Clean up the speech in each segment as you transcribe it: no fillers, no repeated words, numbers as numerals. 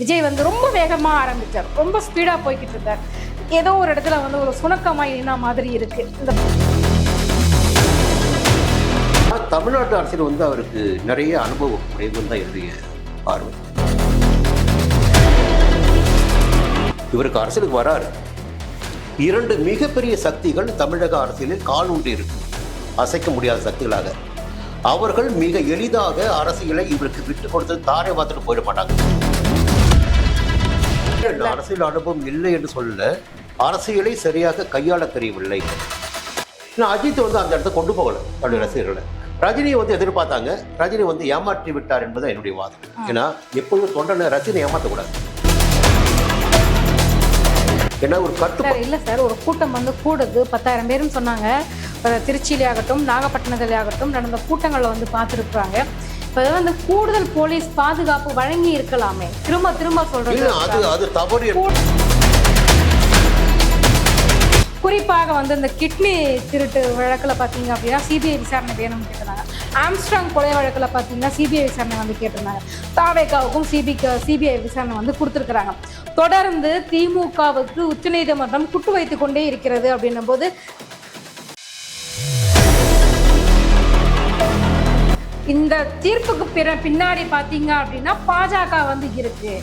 விஜய் வந்து ரொம்ப வேகமாக ஆரம்பித்தார், ரொம்ப ஸ்பீடாக போய்கிட்டு இருந்தார். ஏதோ ஒரு இடத்துல வந்து ஒரு சுணக்கமாக என்ன மாதிரி இருக்கு. இந்த தமிழ்நாட்டு அரசியல் வந்து அவருக்கு நிறைய அனுபவம் உடையவன் தான் என்னுடைய பார்வை. இவருக்கு அரசியலுக்கு வராரு, இரண்டு மிகப்பெரிய சக்திகள் தமிழக அரசியலில் கால் ஊன்றி இருக்கு, அசைக்க முடியாத சக்திகளாக. அவர்கள் மிக எளிதாக அரசியலை இவருக்கு விட்டு கொடுத்து தாரை பார்த்துட்டு போயிட மாட்டாங்க. அரசியல் அனுபவம் இல்லை என்று சொல்ல, அரசியலை சரியாக கையாள தெரியவில்லை. அஜித் வந்து அந்த இடத்த கொண்டு போகல தன்னுடைய ரசிகர்களை. ரஜினியை வந்து எதிர்பார்த்தாங்க, ரஜினி வந்து ஏமாற்றி விட்டார் என்பது என்னுடைய வாதம். ஏன்னா எப்பொழுதும் தொண்டனை ரஜினி ஏமாற்றக்கூடாது. ஏன்னா ஒரு கட்டுப்பாடு இல்லை சார், ஒரு கூட்டம் வந்து கூடுது 10,000 பேருன்னு சொன்னாங்க. திருச்சியிலே ஆகட்டும், நாகப்பட்டினத்திலே ஆகட்டும் நடந்த கூட்டங்களை வந்து பார்த்துருக்குறாங்க. இப்போ வந்து கூடுதல் போலீஸ் பாதுகாப்பு வழங்கி இருக்கலாமே. திரும்ப திரும்ப சொல்றது அது தவறு. குறிப்பாக வந்து இந்த கிட்னி திருட்டு வழக்கில் பார்த்தீங்க அப்படின்னா சிபிஐ விசாரணை வேணும்னு கேட்டிருந்தாங்க. ஆம்ஸ்ட்ராங் கொலை வழக்கில் பார்த்தீங்கன்னா சிபிஐ விசாரணை வந்து கேட்டிருந்தாங்க. தாவேகாவுக்கும் சிபிஐ விசாரணை வந்து கொடுத்துருக்குறாங்க. தொடர்ந்து திமுகவுக்கு உச்சநீதிமன்றம் குட்டு வைத்து கொண்டே இருக்கிறது. அப்படின்னும் போது இந்த தீர்ப்புக்கு பின்னாடி பார்த்தீங்க அப்படின்னா பாஜக வந்து இருக்கு,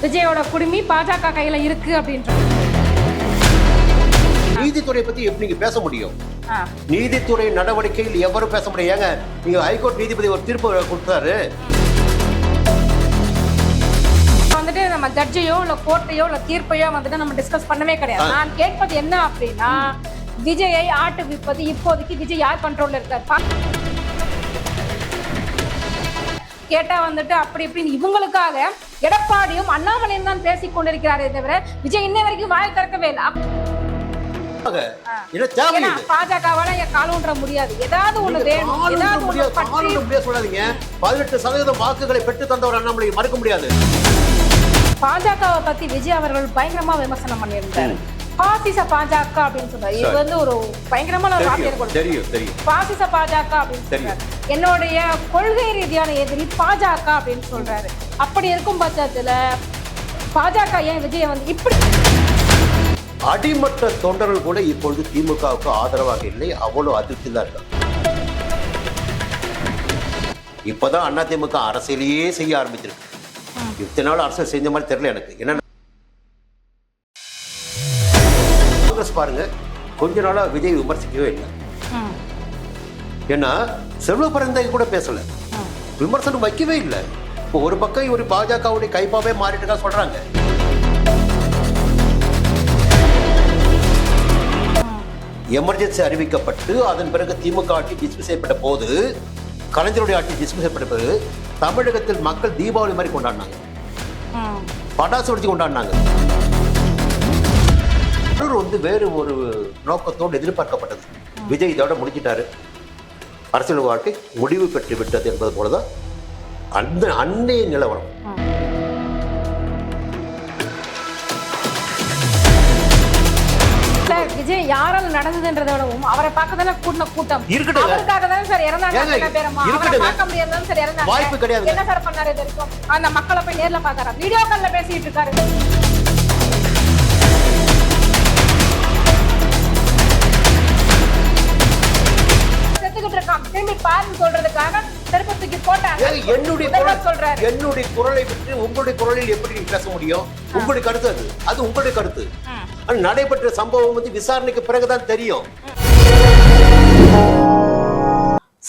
விஜயோட குடுமி பாஜக கையில இருக்கு அப்படின்ற. நீதித்துறை பத்தி எப்படி நீங்க பேச முடியும்? நீதித்துறை நடவடிக்கையில் எவரும் பேச முடியாங்க. நீங்க ஹைகோர்ட் நீதிபதி ஒரு தீர்ப்பு கொடுத்தாரு, வந்துட்டு நம்ம ஜட்ஜையோ இல்ல கோர்ட்டையோ இல்ல தீர்ப்பையோ வந்துட்டு நம்ம டிஸ்கஸ் பண்ணவே கிடையாது. நான் கேட்பது என்ன அப்படின்னா, விஜயை ஆட்டுவிப்பது இப்போதைக்கு விஜய் யார் கண்ட்ரோல்ல இருக்காரு கேட்டா வந்துட்டு அப்படி இப்படின்னு இவங்களுக்காக எடப்பாடியும் அண்ணாமலையும் தான் பேசிக் கொண்டிருக்கிறாரே தவிர விஜய் இன்ன வரைக்கும் வாய் திறக்கவே இல்லை. பாஜகவால காலூன்ற முடியாது, ஏதாவது ஒண்ணு வேணும். 18% வாக்குகளை பெற்று தந்தவர் அண்ணாமலை மறுக்க முடியாது. பாஜகவை பத்தி விஜய் அவர்கள் பயங்கரமா விமர்சனம் பண்ணியிருந்தார். பாசிச பாஜக அப்படின்னு சொல்றாரு. இது வந்து ஒரு பயங்கரமான ஒரு வார்த்தை. பாசிச பாஜக அப்படின்னு சொல்றாரு. என்னுடைய கொள்கை ரீதியான எதிரி பாஜக அப்படின்னு சொல்றாரு. அப்படி இருக்கும் பட்சத்துல பாஜக ஏன் விஜய் வந்து இப்படி? அடிமட்ட தொண்டர்கள் கூட இப்பொழுது திமுகவுக்கு ஆதரவாக இல்லை, அவ்வளவு அதிருப்தி தான் இருக்காங்க. இப்பதான் அதிமுக அரசியலையே செய்ய ஆரம்பிச்சிருக்கு. இத்தனை நாள் அரசியல் செஞ்ச மாதிரி தெரியல எனக்கு. என்ன காங்கிரஸ் பாருங்க, கொஞ்ச நாளா விஜய் விமர்சிக்கவே இல்லை. ஏன்னா செல்வ பிறந்தகை கூட பேசல, விமர்சனம் வைக்கவே இல்லை. இப்போ ஒரு பக்கம் இவர் பாஜகவுடைய கைப்பாவே மாறிட்டு சொல்றாங்க. எமர்ஜென்சி அறிவிக்கப்பட்டு அதன் பிறகு திமுக ஆட்சி டிஸ்மிஸ் செய்யப்பட்ட போது, கலைஞருடைய ஆட்சி டிஸ்மிஸ் செய்யப்பட்ட போது தமிழகத்தில் மக்கள் தீபாவளி மாதிரி கொண்டாடினாங்க, பட்டாசு வெடிச்சு கொண்டாடினாங்க. வந்து வேறு ஒரு நோக்கத்தோடு எதிர்பார்க்கப்பட்டது. விஜய் இதோட முடிச்சிட்டாரு, அரசியல் வாழ்க்கை முடிவு பெற்று விட்டது என்பது போலதான் அந்த அன்னைய நிலவரம். விஜய் யாரால நடந்ததுன்றதை விடவும் அவரை பார்க்க தானே கூட்டின கூட்டம் அவருக்காக தானே சார் இறந்தாங்க. பார்க்க முடியாது சார் இறந்தாங்க, வாய்ப்பு கிடையாது. என்ன சார் பண்ணாரு? இது வரைக்கும் அந்த மக்களை போய் நேர்ல பாக்குறாரு, வீடியோ கால்ல பேசிட்டு இருக்காரு. திரும்பி பாருன்னு சொல்றதுக்காக திருப்பத்துக்கு போட்டாங்க. என்னுடைய குரலை விட்டு உங்களுடைய குரலில் எப்படி நீங்க பேச முடியும்? உங்களுடைய கருத்து அது, அது உங்களுடைய கருத்து. நடைபெற்ற சம்பவம் வந்து விசாரணைக்கு பிறகுதான் தெரியும்.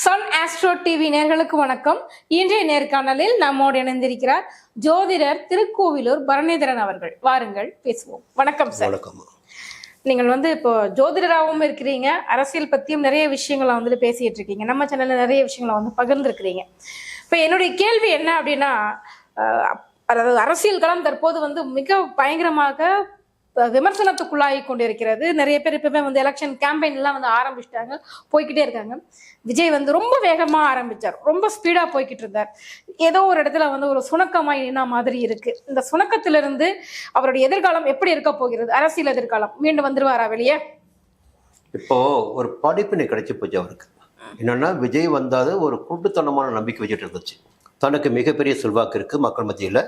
சன் ஆஸ்ட்ரோ டிவி நேயர்களுக்கு வணக்கம். இன்றைய நேர்காணலில் நம்மோடு இணைந்திருக்கிறார் ஜோதிடர் திருக்கோவிலூர் பரணிதரன் அவர்கள். வாருங்கள் பேசுவோம். வணக்கம் சார். வணக்கம். நீங்கள் வந்து இப்போ ஜோதிடராகவும் இருக்கிறீங்க, அரசியல் பத்தியும் நிறைய விஷயங்களை வந்துட்டு பேசிட்டு இருக்கீங்க, நம்ம சேனல்ல நிறைய விஷயங்களை வந்து பகிர்ந்துருக்கிறீங்க. இப்போ என்னுடைய கேள்வி என்ன அப்படின்னா, அதாவது அரசியல் களம் தற்போது வந்து மிக பயங்கரமாக விமர்சனத்துக்குள்ளாகி கொண்டிருக்கிறது. நிறைய பேர் இப்பவே வந்து எலெக்ஷன் கேம்பெயின் எல்லாம் வந்து ஆரம்பிச்சிட்டாங்க, போய்கிட்டே இருக்காங்க. விஜய் வந்து ரொம்ப வேகமா ஆரம்பிச்சார், ரொம்ப ஸ்பீடா போய்கிட்டு இருந்தார். ஏதோ ஒரு இடத்துல வந்து ஒரு சுணக்கமாய் என்ன மாதிரி இருக்கு. இந்த சுணக்கத்திலிருந்து அவருடைய எதிர்காலம் எப்படி இருக்க போகிறது? அரசியல் எதிர்காலம் மீண்டும் வந்துருவாரா வெளியே? இப்போ ஒரு படிப்பினை கிடைச்சி போச்சு அவருக்கு. என்னன்னா, விஜய் வந்தாது ஒரு கூட்டுத்தனமான நம்பிக்கை வச்சுட்டு இருந்துச்சு. தனக்கு மிகப்பெரிய செல்வாக்கு இருக்கு மக்கள் மத்தியில்,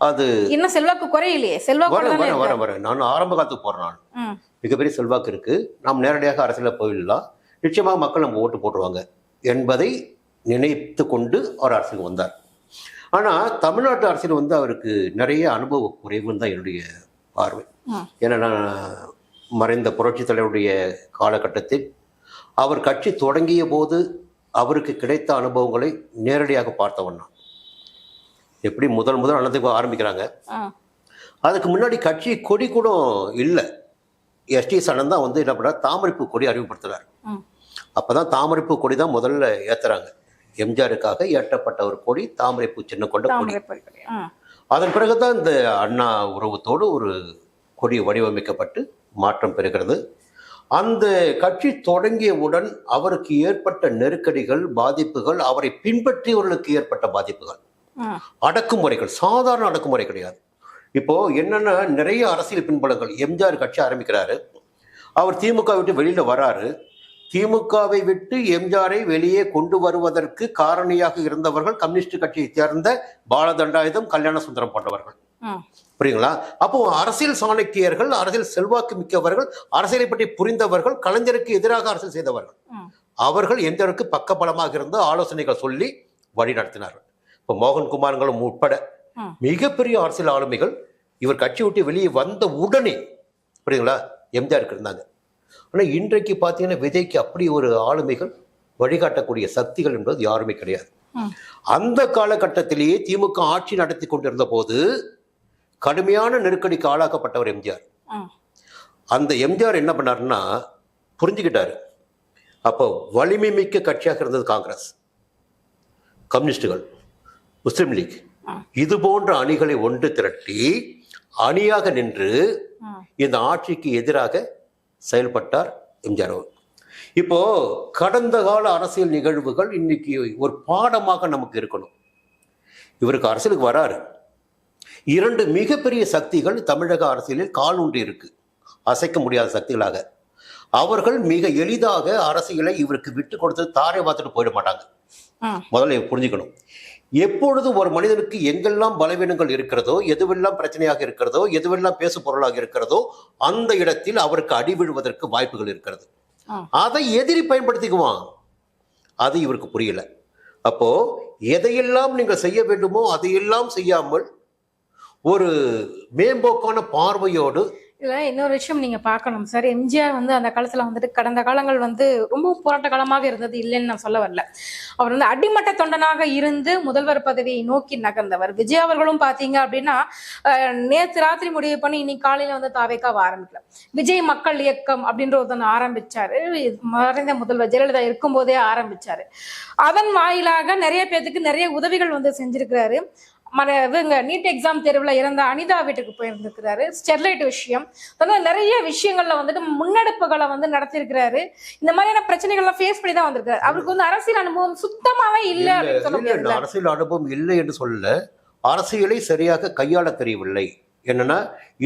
அது இன்னும் செல்வாக்கு குறையிலையே, செல்வாக்கு வர தானே வர வர இருக்காரு. வர நான் ஆரம்ப காலத்துக்கு போறேன். நான் ம், மிகப்பெரிய செல்வாக்கு இருக்கு. நாம் நேரடியாக அரசியலில் போயிடலாம், நிச்சயமாக மக்கள் நம்ம ஓட்டு போட்டுருவாங்க என்பதை நினைத்து கொண்டு அவர் அரசுக்கு வந்தார். ஆனால் தமிழ்நாட்டு அரசியல் வந்து அவருக்கு நிறைய அனுபவ குறைவுன்னு தான் என்னுடைய பார்வை. ம், ஏன்னா நான் மறைந்த புரட்சித் தலைவருடைய காலகட்டத்தில் அவர் கட்சி தொடங்கிய போது அவருக்கு கிடைத்த அனுபவங்களை நேரடியாக பார்த்தவன் நான். எப்படி முதல் அண்ணத்துக்கு ஆரம்பிக்கிறாங்க, ம், அதுக்கு முன்னாடி கட்சி கொடி கூட இல்லை. எஸ்டி சனன் தான் வந்து என்ன பண்ணுறாரு, தாமரைப்பூ கொடி அறிமுகப்படுத்துறாரு. ம், அப்போ தான் தாமரைப்பூ கொடி தான் முதல்ல ஏற்றுறாங்க. எம்ஜிஆருக்காக ஏற்றப்பட்ட ஒரு கொடி தாமரைப்பூ சின்ன கொண்ட கொடி. தாமரை பறிக்கொடி. ம், அதன் பிறகுதான் இந்த அண்ணா உறவுத்தோடு ஒரு கொடி வடிவமைக்கப்பட்டு மாற்றம் பெறுகிறது. அந்த கட்சி தொடங்கியவுடன் அவருக்கு ஏற்பட்ட நெருக்கடிகள், பாதிப்புகள், அவரை பின்பற்றியவர்களுக்கு ஏற்பட்ட பாதிப்புகள், ம், அடக்குமுறைகள், சாதாரண அடக்குமுறை கிடையாது. இப்போ என்னன்னா நிறைய அரசியல் பின்புலங்கள். எம்ஜிஆர் கட்சி ஆரம்பிக்கிறாரு, அவர் திமுக விட்டு வெளியில வராரு. திமுகவை விட்டு எம்ஜிஆரை வெளியே கொண்டு வருவதற்கு காரணியாக இருந்தவர்கள் கம்யூனிஸ்ட் கட்சியை சேர்ந்த பாலதண்டாயுதம், கல்யாண சுந்தரம் போன்றவர்கள். ம், புரியுங்களா? அப்போ அரசியல் சாணக்கியர்கள், அரசியல் செல்வாக்கு மிக்கவர்கள், அரசியலை பற்றி புரிந்தவர்கள், கலைஞருக்கு எதிராக அரசியல் செய்தவர்கள், ம், அவர்கள் எந்தவருக்கு பக்கபலமாக இருந்து ஆலோசனைகள் சொல்லி வழி நடத்தினார்கள். இப்போ மோகன்குமார்களும் உட்பட ம், மிகப்பெரிய அரசியல் ஆளுமைகள் இவர் கட்சி விட்டு வெளியே வந்த உடனே, புரியுங்களா, எம்ஜிஆருக்கு இருந்தாங்க. ஆனால் இன்றைக்கு பார்த்தீங்கன்னா விஜய்க்கு அப்படி ஒரு ஆளுமைகள், வழிகாட்டக்கூடிய சக்திகள் என்பது யாருமே கிடையாது. ம், அந்த காலகட்டத்திலேயே திமுக ஆட்சி நடத்தி கொண்டிருந்த போது கடுமையான நெருக்கடிக்கு ஆளாக்கப்பட்டவர் எம்ஜிஆர். ம், அந்த எம்ஜிஆர் என்ன பண்ணாருன்னா புரிஞ்சுக்கிட்டாரு. அப்போ வலிமை மிக்க கட்சியாக இருந்தது காங்கிரஸ், கம்யூனிஸ்டுகள், முஸ்லிம் லீக், இது போன்ற அணிகளை ஒன்று திரட்டி அணியாக நின்று ம், இந்த ஆட்சிக்கு எதிராக செயல்பட்டார் எம்ஜிஆர் அவர். இப்போ கடந்த கால அரசியல் நிகழ்வுகள் இன்னைக்கு ஒரு பாடமாக நமக்கு இருக்கணும். இவருக்கு அரசியலுக்கு வராரு, இரண்டு மிகப்பெரிய சக்திகள் தமிழக அரசியலில் கால் ஊன்றி இருக்கு, அசைக்க முடியாத சக்திகளாக. அவர்கள் மிக எளிதாக அரசியலை இவருக்கு விட்டு கொடுத்து தாரை பார்த்துட்டு போயிட மாட்டாங்க. ம், முதல்ல புரிஞ்சுக்கணும். எப்பொழுது ஒரு மனிதனுக்கு எங்கெல்லாம் பலவீனங்கள் இருக்கிறதோ, எதுவெல்லாம் பிரச்சனையாக இருக்கிறதோ, எதுவெல்லாம் பேசு பொருளாக இருக்கிறதோ, அந்த இடத்தில் அவருக்கு அடி விழுவதற்கு வாய்ப்புகள் இருக்கிறது. ம், அதை எதிரி பயன்படுத்திக்குவான். அது இவருக்கு புரியல. அப்போ எதையெல்லாம் நீங்கள் செய்ய வேண்டுமோ அதையெல்லாம் செய்யாமல் ஒரு மேம்போக்கான பார்வையோடு. இதுல இன்னொரு விஷயம் நீங்க பார்க்கணும் சார். எம்ஜிஆர் வந்து அந்த காலத்துல வந்துட்டு கடந்த காலங்கள் வந்து ரொம்ப போராட்ட காலமாக இருந்தது, இல்லைன்னு நான் சொல்ல வரல. அவர் வந்து அடிமட்ட தொண்டனாக இருந்து முதல்வர் பதவியை நோக்கி நகர்ந்தவர். விஜய் அவர்களும் பாத்தீங்க அப்படின்னா நேற்று ராத்திரி முடிவு பண்ணி இன்னைக்கு காலையில வந்து தாவேக்காவை ஆரம்பிக்கல, விஜய் மக்கள் இயக்கம் அப்படின்ற ஒருத்தன் ஆரம்பிச்சாரு. மறைந்த முதல்வர் ஜெயலலிதா இருக்கும் போதே ஆரம்பிச்சாரு. அதன் வாயிலாக நிறைய பேத்துக்கு நிறைய உதவிகள் வந்து செஞ்சிருக்கிறாரு. இவங்க நீட் எக்ஸாம் தேர்வுல இறந்த அனிதா வீட்டுக்கு போயிருந்திருக்கிறாரு. ஸ்டெர்லைட் விஷயம், நிறைய விஷயங்கள்ல வந்துட்டு முன்னெடுப்புகளை வந்து நடத்திருக்கிறாரு. இந்த மாதிரியான பிரச்சனைகள்லாம் ஃபேஸ் பண்ணி தான் வந்திருக்காரு. அவருக்கு வந்து அரசியல் அனுபவம் சுத்தமாவே இல்லை அப்படின்னு சொல்ல முடியாது. அரசியல் அனுபவம் இல்லை என்று சொல்ல, அரசியலை சரியாக கையாள தெரியவில்லை. என்னன்னா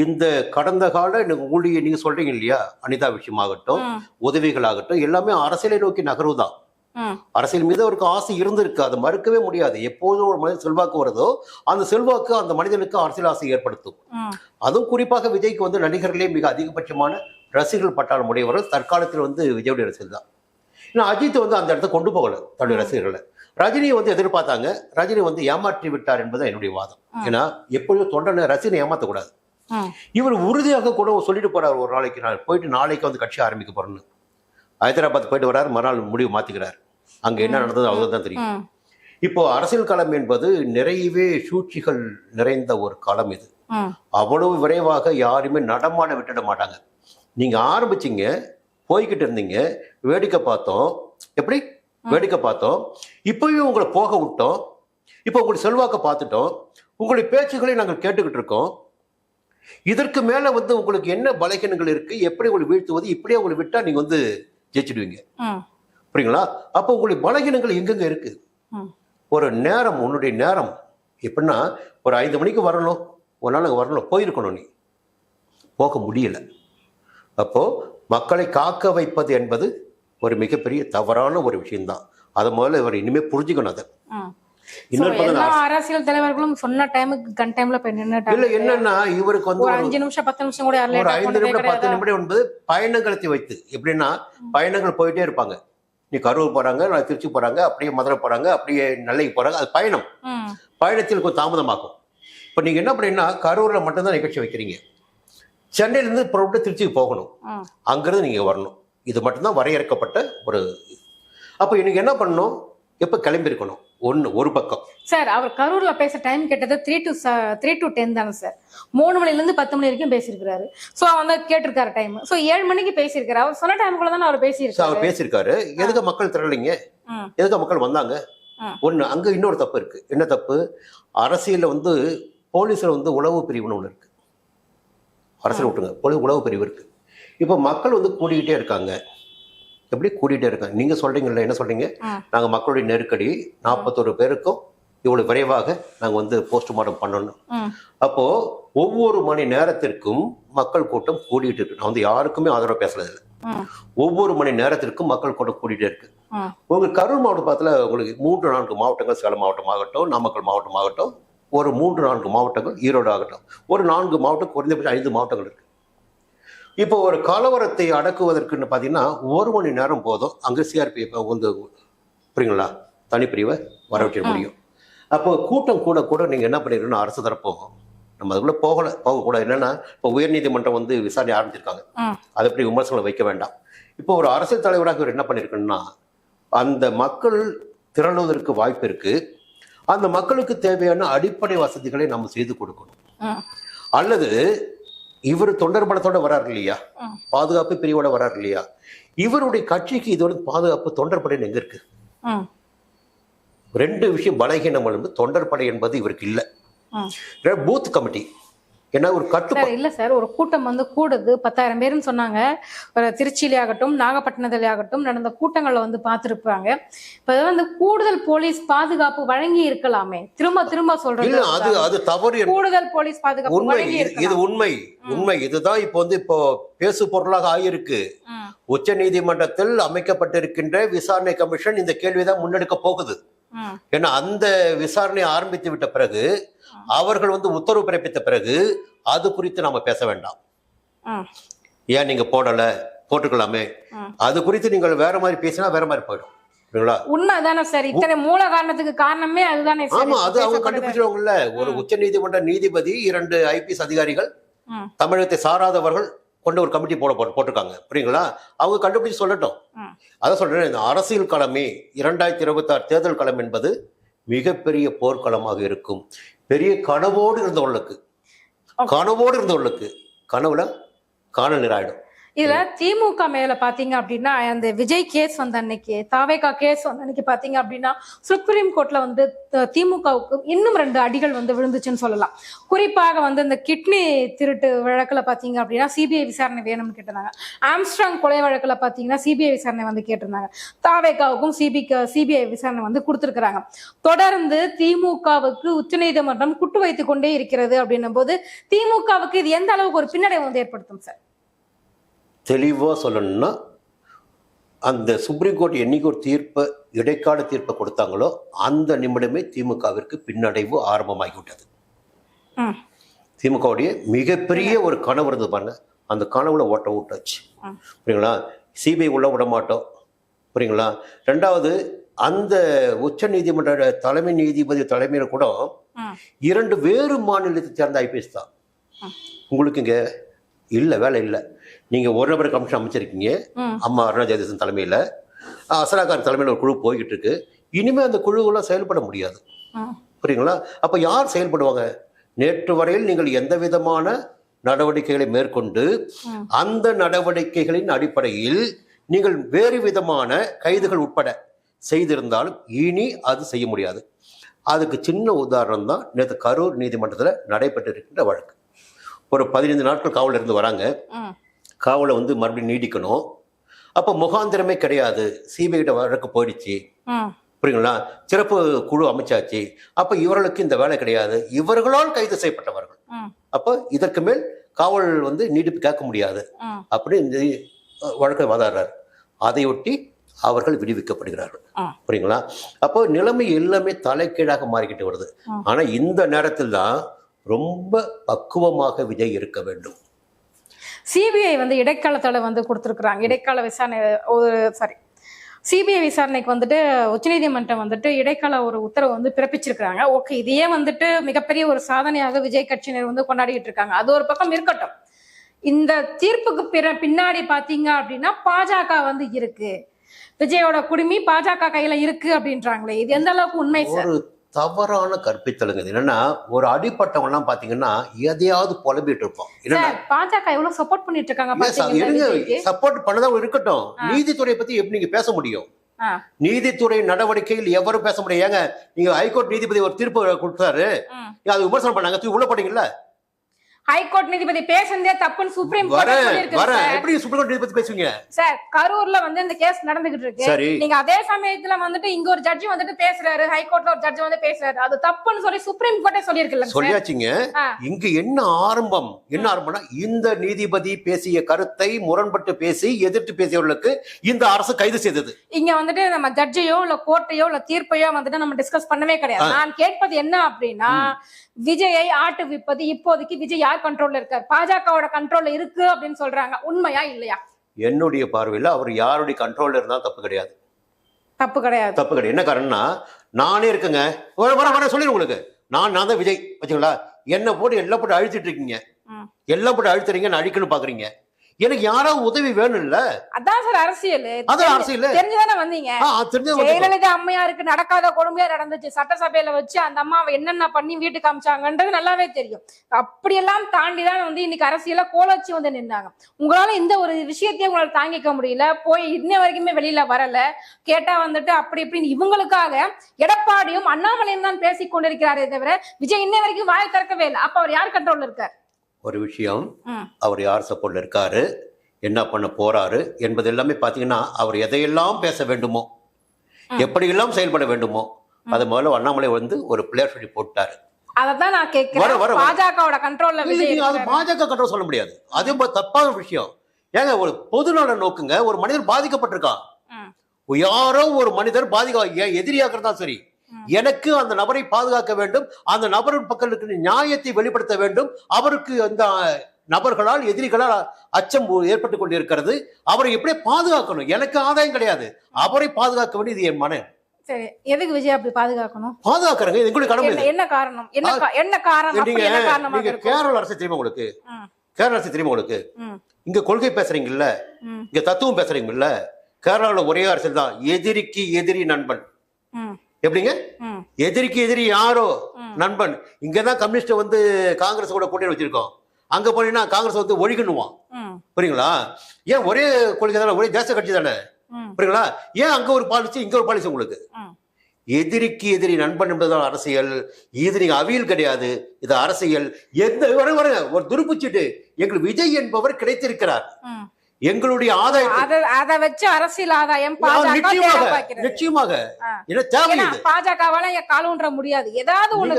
இந்த கடந்த கால ஊழிய நீங்க சொல்றீங்க இல்லையா, அனிதா விஷயமாகட்டும், உதவிகளாகட்டும், எல்லாமே அரசியலை நோக்கி நகர்வுதான். அரசியல் மீது அவருக்கு ஆசை இருந்திருக்கு, அதை மறுக்கவே முடியாது. எப்போதும் ஒரு மனிதன் செல்வாக்கு வருதோ அந்த செல்வாக்கு அந்த மனிதனுக்கு அரசியல் ஆசை ஏற்படுத்தும். அதுவும் குறிப்பாக விஜய்க்கு வந்து நடிகர்களே மிக அதிகபட்சமான ரசிகர்கள் பட்டாளம் உடையவர்கள் தற்காலத்தில் வந்து விஜயுடைய ரசிகர்கள் தான். ஏன்னா அஜித் வந்து அந்த இடத்த கொண்டு போகல தன்னுடைய ரசிகர்களை. ரஜினியை வந்து எதிர்பார்த்தாங்க, ரஜினி வந்து ஏமாற்றி விட்டார் என்பது என்னுடைய வாதம். ஏன்னா எப்பொழுதும் தொண்டனை ரசிகனை ஏமாற்றக்கூடாது. இவர் உறுதியாக கூட சொல்லிட்டு போறாரு, ஒரு நாளைக்கு நான் போயிட்டு நாளைக்கு வந்து கட்சி ஆரம்பிக்க போறேன்னு. ஹைதராபாத் போயிட்டு வர்றாரு, மறுநாள் முடிவு மாத்திக்கிறார். அங்க என்ன நடந்தது அவங்களுக்கு தான் தெரியும். இப்போ அரசியல் களம் என்பது நிறையவே சூழ்ச்சிகள் நிறைந்த ஒரு களம். இது அவ்வளவு விரைவாக யாருமே நடமாட விட்டுட மாட்டாங்க. நீங்க ஆரம்பிச்சீங்க, போய்கிட்டு இருந்தீங்க, வேடிக்கை பார்த்தோம், எப்படி வேடிக்கை பார்த்தோம், இப்பயும் உங்களை போக விட்டோம், இப்போ உங்களுடைய செல்வாக்க பார்த்துட்டோம், உங்களுடைய பேச்சுக்களை நாங்கள் கேட்டுக்கிட்டு இருக்கோம். இதற்கு மேல வந்து உங்களுக்கு என்ன பலகீனங்கள் இருக்கு, எப்படி உங்களை வீழ்த்துவது, இப்படியே உங்களை விட்டா நீங்க வந்து ஜெயிச்சிடுவீங்க. புரியுங்களா? அப்போ உங்களுடைய பலகீனங்கள் எங்கெங்க இருக்கு? ஒரு நேரம், உன்னுடைய நேரம் எப்படின்னா ஒரு 5 மணிக்கு வரணும், ஒரு நாள் வரணும், போயிருக்கணும், நீ போக முடியல. அப்போ மக்களை காக்க வைப்பது என்பது ஒரு மிகப்பெரிய தவறான ஒரு விஷயம்தான். அதை முதல்ல இவர் இனிமே புரிஞ்சுக்கணும். அதை இன்னொரு பக்கம் எல்லா அரசியல் தலைவர்களும் சொன்ன டைமுக்கு கன் டைம்ல போய் இல்ல நின்னுட்டாங்க. என்னன்னா இவருக்கு வந்து ஒரு 5 நிமிஷம் 10 நிமிஷம் கூட யாரும் ஒரு லேட்டா 5 போனதே நிமிடம் 10 கிடையாது. நிமிடம் என்பது பயணங்களை வைத்து எப்படின்னா பயணங்கள் போயிட்டே இருப்பாங்க. நீ கரூர் போறாங்க, நான் திருச்சி போறாங்க, அப்படியே மதுரை போறாங்க, அப்படியே நெல்லைக்கு போறாங்க. அது பயணம். பயணத்தில் கொஞ்சம் தாமதமாகும். இப்போ நீங்க என்ன பண்ணீங்கன்னா கரூர்ல மட்டும்தான் நிகழ்ச்சி வைக்கிறீங்க. சென்னையிலேருந்து புறப்பட்டு திருச்சிக்கு போகணும். அங்கிருந்து நீங்க வரணும். இது மட்டும்தான் வரையறுக்கப்பட்ட ஒரு. அப்போ இன்னைக்கு என்ன பண்ணணும்? எப்போ கிளம்பியிருக்கணும்? ஒரு பக்கம் சார் அவர் கரூர்ல பேச டைம் கேட்டது 3 to 10 தானே சார். 3 மணில இருந்து 10 மணி வரைக்கும் பேசியிருக்காரு. சோ அவங்க கேட்டிருக்காரு டைம். சோ 7 மணிக்கு பேசியிருக்காரு. அவர் சொன்ன டைமுக்குள்ள தானே அவர் பேசியிருக்காரு. அவர் பேசியிருக்காரு. எதுக்கு மக்கள் திரளீங்க? எதுக்கு மக்கள் வந்தாங்க? ஒண்ணு. அங்க இன்னொரு தப்பு இருக்கு. என்ன தப்பு? அரசியல்ல வந்து போலீஸ்ல வந்து உளவு பிரிவுன்னு ஒண்ணு இருக்கு. அரசியல் விட்டுருங்க, உளவு பிரிவு இருக்கு. இப்போ மக்கள் வந்து கூடிக்கிட்டே இருக்காங்க. எப்படி கூட்டிகிட்டே இருக்காங்க? நீங்க சொல்றீங்கல்ல, என்ன சொல்றீங்க? நாங்க மக்களுடைய நெருக்கடி 41 பேருக்கும் இவ்வளவு விரைவாக நாங்க வந்து போஸ்ட்மார்ட்டம் பண்ணணும். அப்போ ஒவ்வொரு மணி நேரத்திற்கும் மக்கள் கூட்டம் கூடிட்டு இருக்கு. நான் வந்து யாருக்குமே ஆதரவு பேசுறது இல்லை. ஒவ்வொரு மணி நேரத்திற்கும் மக்கள் கூட்டம் கூடிட்டே இருக்கு. உங்களுக்கு கரூர் மாவட்டத்துல உங்களுக்கு 3-4 மாவட்டங்கள், சேலம் மாவட்டம் ஆகட்டும், நாமக்கல் மாவட்டம் ஆகட்டும், ஒரு 3-4 மாவட்டங்கள், ஈரோடு ஆகட்டும், ஒரு 4 மாவட்டம், குறைந்தபட்சம் 5 மாவட்டங்கள் இருக்கு. இப்போ ஒரு கலவரத்தை அடக்குவதற்குன்னு பார்த்தீங்கன்னா 1 மணி நேரம் போதும். அங்கே சிஆர்பிஎஃப் வந்து புரியுங்களா, தனிப்பிரிவை வரவச்சிட முடியும். அப்போ கூட்டம் கூட கூட நீங்கள் என்ன பண்ணிருக்கணும்? அரசு தரப்போ நம்ம அதுக்குள்ளே போகக்கூடாது. என்னன்னா இப்போ உயர்நீதிமன்றம் வந்து விசாரணை ஆரம்பிச்சிருக்காங்க. அதை எப்படி விமர்சனம் வைக்க வேண்டாம். இப்போ ஒரு அரசியல் தலைவராக இவர் என்ன பண்ணியிருக்கணும்னா, அந்த மக்கள் திரளுவதற்கு வாய்ப்பு இருக்கு. அந்த மக்களுக்கு தேவையான அடிப்படை வசதிகளை நம்ம செய்து கொடுக்கணும். அல்லது இவர் தொண்டர் பலத்தோட வராரு இல்லையா, பாதுகாப்பு பிரிவோட வராரு இல்லையா, இவருடைய கட்சிக்கு இதோட பாதுகாப்பு தொண்டர் படைன்னு எங்க இருக்கு? 2 விஷயம் பலகீனம். தொண்டர் படை என்பது இவருக்கு இல்லை. பூத் கமிட்டி ஏன்னா ஒரு கட்டுப்பாடு இல்ல சார். ஒரு கூட்டம் வந்து கூடுது 10,000 பேருன்னு சொன்னாங்க. திருச்சியிலே ஆகட்டும், நாகப்பட்டினத்திலே ஆகட்டும் நடந்த கூட்டங்களை வந்து பார்த்திருப்பாங்க. இப்ப வந்து கூடுதல் போலீஸ் பாதுகாப்பு வழங்கி இருக்கலாமே. திரும்ப திரும்ப சொல்றது அது தவறு. கூடுதல் போலீஸ் பாதுகாப்பு உண்மை, இது உண்மை. இதுதான் இப்போ வந்து இப்போ பேசு பொருளாக ஆகியிருக்கு. உச்ச நீதிமன்றத்தில் அமைக்கப்பட்டிருக்கின்ற விசாரணை கமிஷன் இந்த கேள்விதான் முன்னெடுக்க போகுது. ஏன்னா அந்த விசாரணை ஆரம்பித்து விட்ட பிறகு, அவர்கள் வந்து உத்தரவு பிறப்பித்த பிறகு அது குறித்து நாம பேச வேண்டாம். ஏன் நீங்க போட்டுக்கலாமே, அது குறித்து நீங்கள் வேற மாதிரி பேசினா வேற மாதிரி போயிடும். உண்மைதானே சார்? இத்தனை மூல காரணத்துக்கு காரணமே அதுதானே. ஆமா, அது அவங்க கண்டுபிடிச்சிருவாங்கல்ல. ஒரு உச்ச நீதிமன்ற நீதிபதி, 2 ஐபிஎஸ் அதிகாரிகள், தமிழகத்தை சாராதவர்கள் கொண்டு ஒரு கமிட்டி போட்டிருக்காங்க. புரியுங்களா? அவங்க கண்டுபிடிச்சு சொல்லட்டும். அதான் சொல்றேன், இந்த அரசியல் களமே 2026 தேர்தல் களம் என்பது மிகப்பெரிய போர்க்களமாக இருக்கும். பெரிய கனவோடு இருந்தவர்களுக்கு கனவுல காணல் நீராயிடும். இதுல திமுக மேல பாத்தீங்க அப்படின்னா, அந்த விஜய் கேஸ் வந்த அன்னைக்கு, தாவேகா கேஸ் வந்த அன்னைக்கு பாத்தீங்க அப்படின்னா, சுப்ரீம் கோர்ட்ல வந்து திமுகவுக்கு இன்னும் 2 அடிகள் வந்து விழுந்துச்சுன்னு சொல்லலாம். குறிப்பாக வந்து இந்த கிட்னி திருட்டு வழக்குல பாத்தீங்க அப்படின்னா சிபிஐ விசாரணை வேணும்னு கேட்டிருந்தாங்க. ஆம்ஸ்ட்ராங் கொலை வழக்குல பாத்தீங்கன்னா சிபிஐ விசாரணை வந்து கேட்டிருந்தாங்க. தாவேகாவுக்கும் சிபிஐ விசாரணை வந்து கொடுத்திருக்கிறாங்க. தொடர்ந்து திமுகவுக்கு உச்சநீதிமன்றம் குட்டு வைத்துக் கொண்டே இருக்கிறது அப்படின்னும் போது திமுகவுக்கு இது எந்த அளவுக்கு ஒரு பின்னடைவு வந்து ஏற்படுத்தும் சார்? தெளிவாக சொல்லணும்னா, அந்த சுப்ரீம் கோர்ட் என்னைக்கு ஒரு இடைக்கால தீர்ப்பை கொடுத்தாங்களோ அந்த நிமிடமே திமுகவிற்கு பின்னடைவு ஆரம்பமாகிவிட்டது. திமுகவுடைய மிகப்பெரிய ஒரு கனவு இருந்தது பாருங்க, அந்த கனவுல ஓட்ட விட்டாச்சு. புரியுங்களா? சிபிஐ உள்ள விட மாட்டோம். புரியுங்களா? 2வது, அந்த உச்ச நீதிமன்ற தலைமை நீதிபதி தலைமையில கூட 2 வேறு மாநிலத்தை சேர்ந்த ஐபிஎஸ் தான். உங்களுக்கு இங்க இல்ல, வேலை இல்லை. நீங்க ஒரு நபர் கமிஷன் அமைச்சிருக்கீங்க. அம்மா அருணா ஜெயதேசன் தலைமையில, அசராகார் தலைமையில ஒரு குழு போய்கிட்டு இருக்கு. இனிமே அந்த குழுவெல்லாம் செயல்பட முடியாது. புரியுங்களா? அப்ப யார் செயல்படுவாங்க? நேற்று வரையில் நீங்கள் எந்த விதமான நடவடிக்கைகளை மேற்கொண்டு அந்த நடவடிக்கைகளின் அடிப்படையில் நீங்கள் வேறு விதமான கைதுகள் உட்பட செய்திருந்தாலும் இனி அது செய்ய முடியாது. அதுக்கு சின்ன உதாரணம் தான் நேற்று கரூர் நீதிமன்றத்தில் நடைபெற்று இருக்கின்ற வழக்கு. ஒரு 15 நாட்கள் காவலில் இருந்து வராங்க. காவலை வந்து மறுபடியும் நீடிக்கணும். அப்போ முகாந்திரமே கிடையாது. சிபிஐ வழக்கு போயிடுச்சு. புரியுங்களா? சிறப்பு குழு அமைச்சாச்சு. அப்ப இவர்களுக்கு இந்த வேலை கிடையாது. இவர்களால் கைது செய்யப்பட்டவர்கள். அப்ப இதற்கு மேல் காவல் வந்து நீடிப்பு கேட்க முடியாது அப்படின்னு இந்த வழக்கை வாதாடுறாரு. அதையொட்டி அவர்கள் விடுவிக்கப்படுகிறார்கள். புரியுங்களா? அப்போ நிலைமை எல்லாமே தலைகீழாக மாறிக்கிட்டு வருது. ஆனா இந்த நேரத்தில் தான் ரொம்ப பக்குவமாக விஜய் இருக்க வேண்டும். சிபிஐ வந்து இடைக்காலத்தோட வந்து கொடுத்துருக்குறாங்க. இடைக்கால விசாரணை சிபிஐ விசாரணைக்கு வந்துட்டு உச்சநீதிமன்றம் வந்துட்டு இடைக்கால ஒரு உத்தரவு வந்து பிறப்பிச்சிருக்கிறாங்க. ஓகே, இதையே வந்துட்டு மிகப்பெரிய ஒரு சாதனையாக விஜய் கட்சியினர் வந்து கொண்டாடிட்டு இருக்காங்க. அது ஒரு பக்கம் இருக்கட்டும். இந்த தீர்ப்புக்கு பின்னாடி பாத்தீங்க அப்படின்னா பாஜக வந்து இருக்கு, விஜயோட குடுமி பாஜக கையில இருக்கு அப்படின்றாங்களே, இது எந்த அளவுக்கு உண்மை சார்? ஒரு தவறான கற்பித்தலுங்க. என்னன்னா ஒரு அடிப்பட்டவங்க எல்லாம் பாத்தீங்கன்னா எதையாவது புலம்பிட்டு இருப்போம். பாஜக எவ்வளவு சப்போர்ட் பண்ணிட்டு இருக்காங்க. சப்போர்ட் பண்ணதான் இருக்கட்டும். நீதித்துறை பத்தி எப்படி நீங்க பேச முடியும்? நீதித்துறை நடவடிக்கையில் எவரும் பேச முடியும். ஏங்க நீங்க ஹைகோர்ட் நீதிபதி ஒரு தீர்ப்பு கொடுத்தாரு, அது விமர்சனம் பண்ணாங்க, உள்ள போட்டீங்கல்ல. ஹைகோர்ட் நீதிபதி பேசுறதே தப்புன்னு சுப்ரீம் கோர்ட் சொல்லிருக்கு. எப்படி சுப்ரீம் கோர்ட் நீதிபதி பேசுவீங்க சார்? கரூர்ல வந்து இந்த கேஸ் நடந்துகிட்டு இருக்கு. நீங்க அதே சமயத்துல வந்துட்டு இங்க ஒரு ஜட்ஜி வந்துட்டு பேசுறாரு, ஹைகோர்ட்ல ஒரு ஜட்ஜி வந்து பேசுறாரு, அது தப்புன்னு சொல்லி சுப்ரீம் கோர்ட்டே சொல்லிருக்குல்ல. சொல்லியாச்சுங்க. இங்க என்ன ஆரம்பம்னா இந்த நீதிபதி பேசிய கருத்தை முரண்பட்டு பேசி எதிர்த்து பேசியவர்களுக்கு இந்த அரசு கைது செய்தது. இங்க வந்துட்டு நம்ம ஜட்ஜையோ இல்ல கோர்ட்டையோ இல்ல தீர்ப்பையோ வந்துட்டு நம்ம டிஸ்கஸ் பண்ணவே கிடையாது. நான் கேட்பது என்ன அப்படின்னா, விஜயை ஆட்டு விப்பது இப்போதைக்கு விஜய் யார் கண்ட்ரோல்ல இருக்காரு? பாஜகவோட கண்ட்ரோல்ல இருக்கு அப்படின்னு சொல்றாங்க. உண்மையா இல்லையா? என்னுடைய பார்வையில அவர் யாருடைய கண்ட்ரோல்ல இருந்தாலும் தப்பு கிடையாது. என்ன காரணம்னா, நானே இருக்குங்க, சொல்லிடுறேன் உங்களுக்கு. நான் தான் விஜய் வச்சுங்களா, என்ன போட்டு எல்லாம் போட்டு அழிச்சிட்டு இருக்கீங்க, எல்லாம் போட்டு அழித்துறீங்க, நான் அழிக்கணும் பாக்குறீங்க. எனக்கு யாராவது உதவி வேணும் இல்ல? அதான் சார் அரசியல். தெரிஞ்சுதானே வந்தீங்க. ஜெயலலிதா அம்மையாருக்கு நடக்காத கொடுமையா நடந்துச்சு. சட்டசபையில வச்சு அந்த அம்மாவை என்னென்ன பண்ணி வீட்டுக்கு காமிச்சாங்கன்றது நல்லாவே தெரியும். அப்படியெல்லாம் தாண்டிதான் வந்து இன்னைக்கு அரசியல கோலச்சி வந்து நின்னாங்க. உங்களால இந்த ஒரு விஷயத்தையும் உங்களால தாங்கிக்க முடியல, போய் இன்ன வரைக்குமே வெளியில வரல. கேட்டா வந்துட்டு அப்படி இப்படின்னு இவங்களுக்காக எடப்பாடியும் அண்ணாமலையும் தான் பேசிக் கொண்டிருக்கிறாரே தவிர விஜய் இன்ன வரைக்கும் வாய் திறக்கவே இல்லை. அப்ப அவர் யார் கண்ட்ரோல்ல இருக்கார்? ஒரு விஷயம், அவர் யார் சப்போர்ட்ல இருக்காரு, என்ன பண்ண போறாரு என்பது எல்லாமே பாத்தீங்கன்னா, அவர் எதையெல்லாம் பேச வேண்டுமோ, எப்படியெல்லாம் செயல்பட வேண்டுமோ, அது முதல்ல அண்ணாமலை வந்து ஒரு பிளேயர் சொல்லி போட்டாரு. அததான் நான் கேட்கிறேன். பாஜகவோட கண்ட்ரோல்ல அது பாஜக கண்ட்ரோல் சொல்ல முடியாது. அது தப்பான விஷயம். ஏங்க ஒரு பொதுநல நோக்குங்க, ஒரு மனிதர் பாதிக்கப்பட்டிருக்கான், யாரோ ஒரு மனிதர் எதிரியாக இருந்தா சரி, எனக்கு அந்த நபரை பாதுகாக்க வேண்டும், அந்த நபரின் பக்கத்துக்கு நியாயத்தை வெளிப்படுத்த வேண்டும். அவருக்கு அந்த நபர்களால் எதிரிகளால் அச்சம் ஏற்பட்டுக் கொண்டிருக்கிறது, அவரை எப்படி பாதுகாக்கணும். எனக்கு ஆதாயம் கிடையாது, அவரை பாதுகாக்க வேண்டியது என் மன. சரி, எதுக்கு விஜய் அப்படி பாதுகாக்கணும்? பாதுகாக்கிறேங்க, எங்களுடைய கடமை. என்ன காரணம்? என்ன காரணம்? நீங்க கேரள அரசு தெரியுமா உங்களுக்கு? கேரள அரசு தெரியுமா உங்களுக்கு? இங்க கொள்கை பேசுறீங்கல்ல, இங்க தத்துவம் பேசுறீங்கல்ல, கேரளாவில் ஒரே அரசியல் தான், எதிரிக்கு எதிரி நண்பன். எப்படிங்க? எதிரிக்கு எதிரி யாரோ நண்பன். இங்கதான் கம்யூனிஸ்ட் வந்து காங்கிரஸ் கூட கூட்டணி வச்சிருக்கோம். அங்க போனீங்கன்னா காங்கிரஸ் வந்து ஒழிக்கணுவான். புரியுங்களா? ஏன் ஒரே கொள்கை தானே, ஒரே தேச கட்சி தானே. புரியுங்களா? ஏன் அங்க ஒரு பாலிசி இங்க ஒரு பாலிசி உங்களுக்கு? எதிரிக்கு எதிரி நண்பன் என்பதுதான் அரசியல். இது நீங்க அவியல் கிடையாது, இது அரசியல். எந்த ஒரு துருப்புச்சிட்டு எங்களுக்கு விஜய் என்பவர் கிடைத்திருக்கிறார். எங்களுடைய ஆதாயத்தை அதை வச்சு அரசியல் ஆதாயம் நிச்சயமாக பாஜகவால காலூன்ற முடியாது. ஏதாவது ஒண்ணு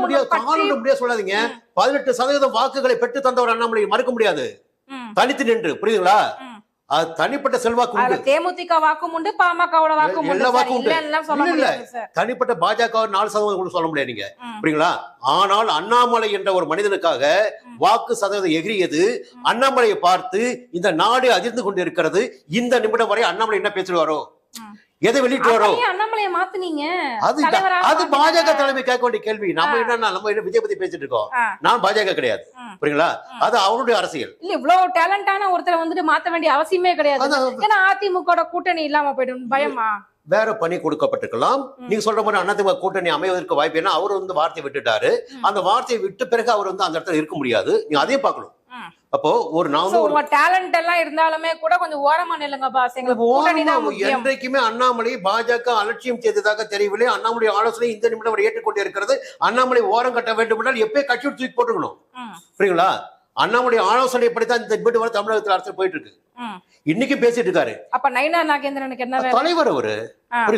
முடியாது சொல்லாதீங்க. 18% வாக்குகளை பெற்று தந்தவர் அண்ணாமலை மறுக்க முடியாது, தனித்து நின்று. புரியுதுங்களா? அது தனிப்பட்ட செல்வாக்கு. தேமுதிக வாக்கும் உண்டு, பாமகவோட வாக்கும் எல்லா வாக்கும் உண்டு. தனிப்பட்ட பாஜக 4% சொல்ல முடியாது நீங்க. புரியுங்களா? ஆனால் அண்ணாமலை என்ற ஒரு மனிதனுக்காக வாக்கு சதவீதம் எகிரியது. அண்ணாமலையை பார்த்து இந்த நாடு அதிர்ந்து கொண்டு இருக்கிறது. இந்த நிமிடம் வரை அண்ணாமலை என்ன பேசுவாரோ, எதை வெளியிட்டு வரோ, அண்ணாமலையை மாத்துனீங்க. அது பாஜக தலைமை கேட்க வேண்டிய கேள்வி. நம்ம என்ன விஜய் பத்தி பேசிட்டு இருக்கோம், நான் பாஜக கிடையாது. புரியுங்களா? அது அவருடைய அரசியல். இல்ல இவ்வளவு டேலண்டான ஒருத்தரை வந்துட்டு மாத்த வேண்டிய அவசியமே கிடையாது. ஏன்னா அதிமுக கூட்டணி இல்லாம போயிடும் பயமா? வேற பணி கொடுக்கப்பட்டிருக்கலாம். நீங்க சொல்ற மாதிரி அதிமுக கூட்டணி அமைவதற்கு வாய்ப்பு. ஏன்னா அவர் வந்து வார்த்தையை விட்டுட்டாரு. அந்த வார்த்தையை விட்ட பிறகு அவர் வந்து அந்த இடத்துல இருக்க முடியாது. நீங்க அதையும் பார்க்கணும். அப்போ ஒரு டேலண்ட் எல்லாம் இருந்தாலுமே கூட கொஞ்சம் ஓரமா நில்லுங்க பாஸ். என்றைக்குமே அண்ணாமலை பாஜக அலட்சியம் செய்ததாக தெரியவில்லை. அண்ணாமலை ஆலோசனை இந்த நிமிடம் அவர் ஏற்றுக்கொண்டே இருக்கிறது. அண்ணாமலை ஓரம் கட்ட வேண்டும் என்றால் எப்பயே கட்சி தூக்கி போட்டுக்கணும். புரியுங்களா? அண்ணாமலை ஆலோசனை படித்தான் இந்த நிமிடம் வரை தமிழகத்தில் அரசு போயிட்டு இருக்கு. இன்னைக்கு பேசிட்டு இருக்காரு. அப்ப நயினா நாகேந்திரனுக்கு என்ன தலைவர்? அவரு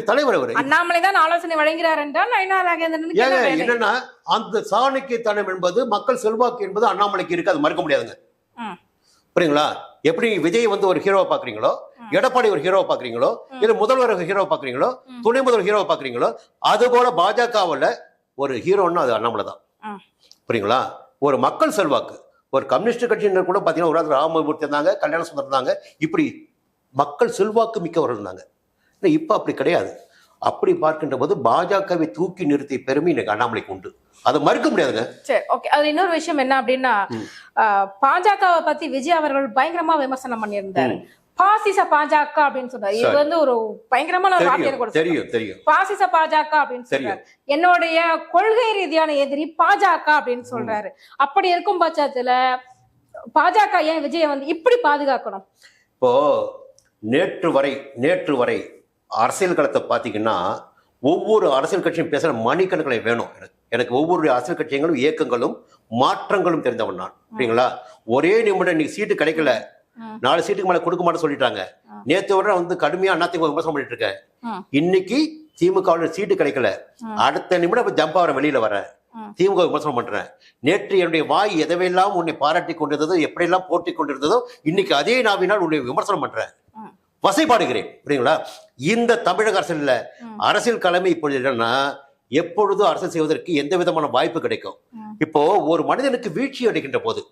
தலைவர். அவரு அண்ணாமலை தான் ஆலோசனை வழங்குகிறார் என்றால் நயினா நாகேந்திரனுக்கு என்னன்னா, அந்த சாணக்கியத்தனம் என்பது, மக்கள் செல்வாக்கு என்பது அண்ணாமலைக்கு இருக்கு. அது மறுக்க முடியாதுங்க. புரியுங்களா? எப்படி விஜய் வந்து ஒரு ஹீரோவை பாக்குறீங்களோ, எடப்பாடி ஒரு ஹீரோவை பாக்குறீங்களோ, இல்ல முதல்வர் ஹீரோவை பாக்குறீங்களோ, துணை முதல்வர் ஹீரோவை பாக்குறீங்களோ, அது போல பாஜகவுல ஒரு ஹீரோன்னு அது அண்ணாமலை தான். புரியுங்களா? ஒரு மக்கள் செல்வாக்கு, ஒரு கம்யூனிஸ்ட் கட்சியினர் கூட பாத்தீங்கன்னா ஒரு ராமமூர்த்தி இருந்தாங்க, கல்யாண சுந்தரம் இருந்தாங்க, இப்படி மக்கள் செல்வாக்கு மிக்கவர்கள் இருந்தாங்க. இப்ப அப்படி கிடையாது. அப்படி பார்க்கின்ற போது பாஜகவை தூக்கி நிறுத்திய பெருமை இன்னைக்கு அண்ணாமலைக்கு உண்டு. அதை மறுக்க முடியாதுங்க. சரி, ஓகே. அது இன்னொரு விஷயம் என்ன அப்படின்னா, பாஜகவை பத்தி விஜய் அவர்கள் பயங்கரமா விமர்சனம் பண்ணியிருந்தாரு. பாசிச பாஜக அப்படின்னு சொன்னாரு. இது வந்து ஒரு பயங்கரமான ஒரு வார்த்தை கூட. தெரியும். பாசிச பாஜக அப்படின்னு சொல்றாரு. என்னுடைய கொள்கை ரீதியான எதிரி பாஜக அப்படின்னு சொல்றாரு. அப்படி இருக்கும் பட்சத்துல பாஜக ஏன் விஜய வந்து இப்படி பாதுகாக்கணும்? இப்போ நேற்று வரை அரசியல் களத்தை பார்த்தீங்கன்னா ஒவ்வொரு அரசியல் கட்சியும் பேசுற மணிக்கணக்கில் வேணும். எனக்கு ஒவ்வொரு அரசியல் கட்சிகளும் இயக்கங்களும் மாற்றங்களும் தெரிந்தவன் நான். சரிங்களா? ஒரே நிமிடம் இன்னைக்கு சீட்டு கிடைக்கல, 4 சீட்டுக்கு மேல கொடுக்க மாட்டேன்னு சொல்லிட்டாங்க. நேற்று வரை வந்து கடுமையா அதிமுக விமர்சனம் பண்ணிட்டு இருக்கேன். இன்னைக்கு திமுக சீட்டு கிடைக்கல, அடுத்த நிமிடம் ஜம்ப் ஆகிற வெளியில வர திமுக விமர்சனம் பண்றேன். நேற்று என்னுடைய வாய் எதவையெல்லாம் உன்னை பாராட்டி கொண்டிருந்ததோ, எப்படியெல்லாம் போட்டி கொண்டிருந்ததோ, இன்னைக்கு அதே நாவினால் உன்னை விமர்சனம் பண்றேன், வசைப்பாடுகிறேன். புரியுங்களா? இந்த தமிழக அரசியல் தலைமை இப்பொழுது என்னன்னா, எப்பொழுதும் அரசியல் செய்வதற்கு எந்த விதமான வாய்ப்பு கிடைக்கும். இப்போ ஒரு மனிதனுக்கு வீழ்ச்சி அடைகின்ற போது,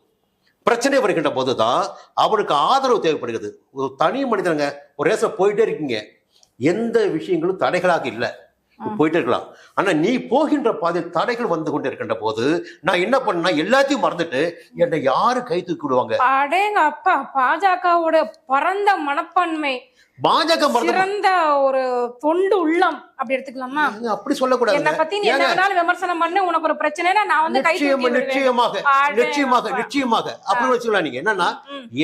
பிரச்சனை வருகின்ற போதுதான் அவனுக்கு ஆதரவு தேவைப்படுகிறது. ஒரு தனி மனிதனுங்க ஒரு ரேச போயிட்டே இருக்கீங்க, எந்த விஷயங்களும் தடைகளாக இல்லை, போயிட்டே இருக்கலாம். ஆனா நீ போகின்ற பாதையில் தடைகள் வந்து கொண்டு இருக்கின்ற போது நான் என்ன பண்ணா எல்லாத்தையும் மறந்துட்டு என்னை யாரு கை தூக்கி விடுவாங்க? அடேங்க அப்பா, பாஜகவோட பரந்த மனப்பான்மை, பாஜக சிறந்த ஒரு தொண்டு உள்ளம் அப்படி எடுத்துக்கலாமா? அப்படி சொல்லக்கூடாது. என்ன பத்தி நீ என்ன வேணாலும் விமர்சனம் பண்ணு, உனக்கு ஒரு பிரச்சனைனா நான் வந்து கை தூக்கி விடுவேன். நிச்சயமாக அப்படி வச்சுக்கலாம். நீங்க என்னன்னா,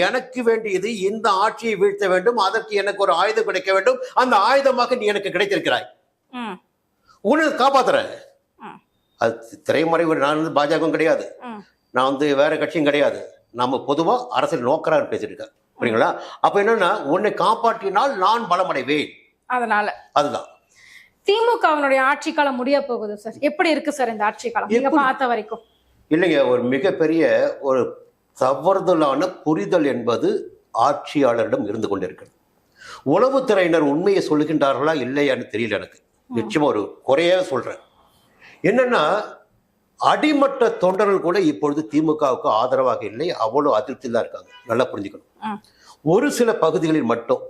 எனக்கு வேண்டியது இந்த ஆட்சியை வீழ்த்த வேண்டும், அதற்கு எனக்கு ஒரு ஆயுதம் கிடைக்க வேண்டும், அந்த ஆயுதமாக நீ எனக்கு கிடைத்திருக்கிறாய், உனக்கு காப்பாத்துறேன். அது திரைமறைவு. நான் வந்து பாஜகவும் கிடையாது, நான் வந்து வேற கட்சியும் கிடையாது, நம்ம பொதுவா அரசியல் நோக்கராக பேசிட்டு இருக்கேன். புரியுங்களா? அப்ப என்னன்னா, உன்னை காப்பாற்றினால் நான் பலமடைவேன். அதனால அதுதான் திமுகவினுடைய ஆட்சி காலம் முடிய போகுது சார். எப்படி இருக்கு சார் இந்த ஆட்சி காலம் நீங்க பார்த்த வரைக்கும்? இல்லைங்க, ஒரு மிகப்பெரிய ஒரு தவறுதலான புரிதல் என்பது ஆட்சியாளரிடம் இருந்து கொண்டிருக்கிறது. உளவுத்துறையினர் உண்மையை சொல்லுகின்றார்களா இல்லையான்னு தெரியல எனக்கு. நிச்சயமா ஒரு குறையா சொல்றேன். என்னன்னா, அடிமட்ட தொண்டர்கள் கூட இப்பொழுது திமுகவுக்கு ஆதரவாக இல்லை, அவ்வளவு அதிருப்தியில் தான் இருக்காங்க. நல்லா புரிஞ்சுக்கணும். ஒரு சில பகுதிகளில் மட்டும்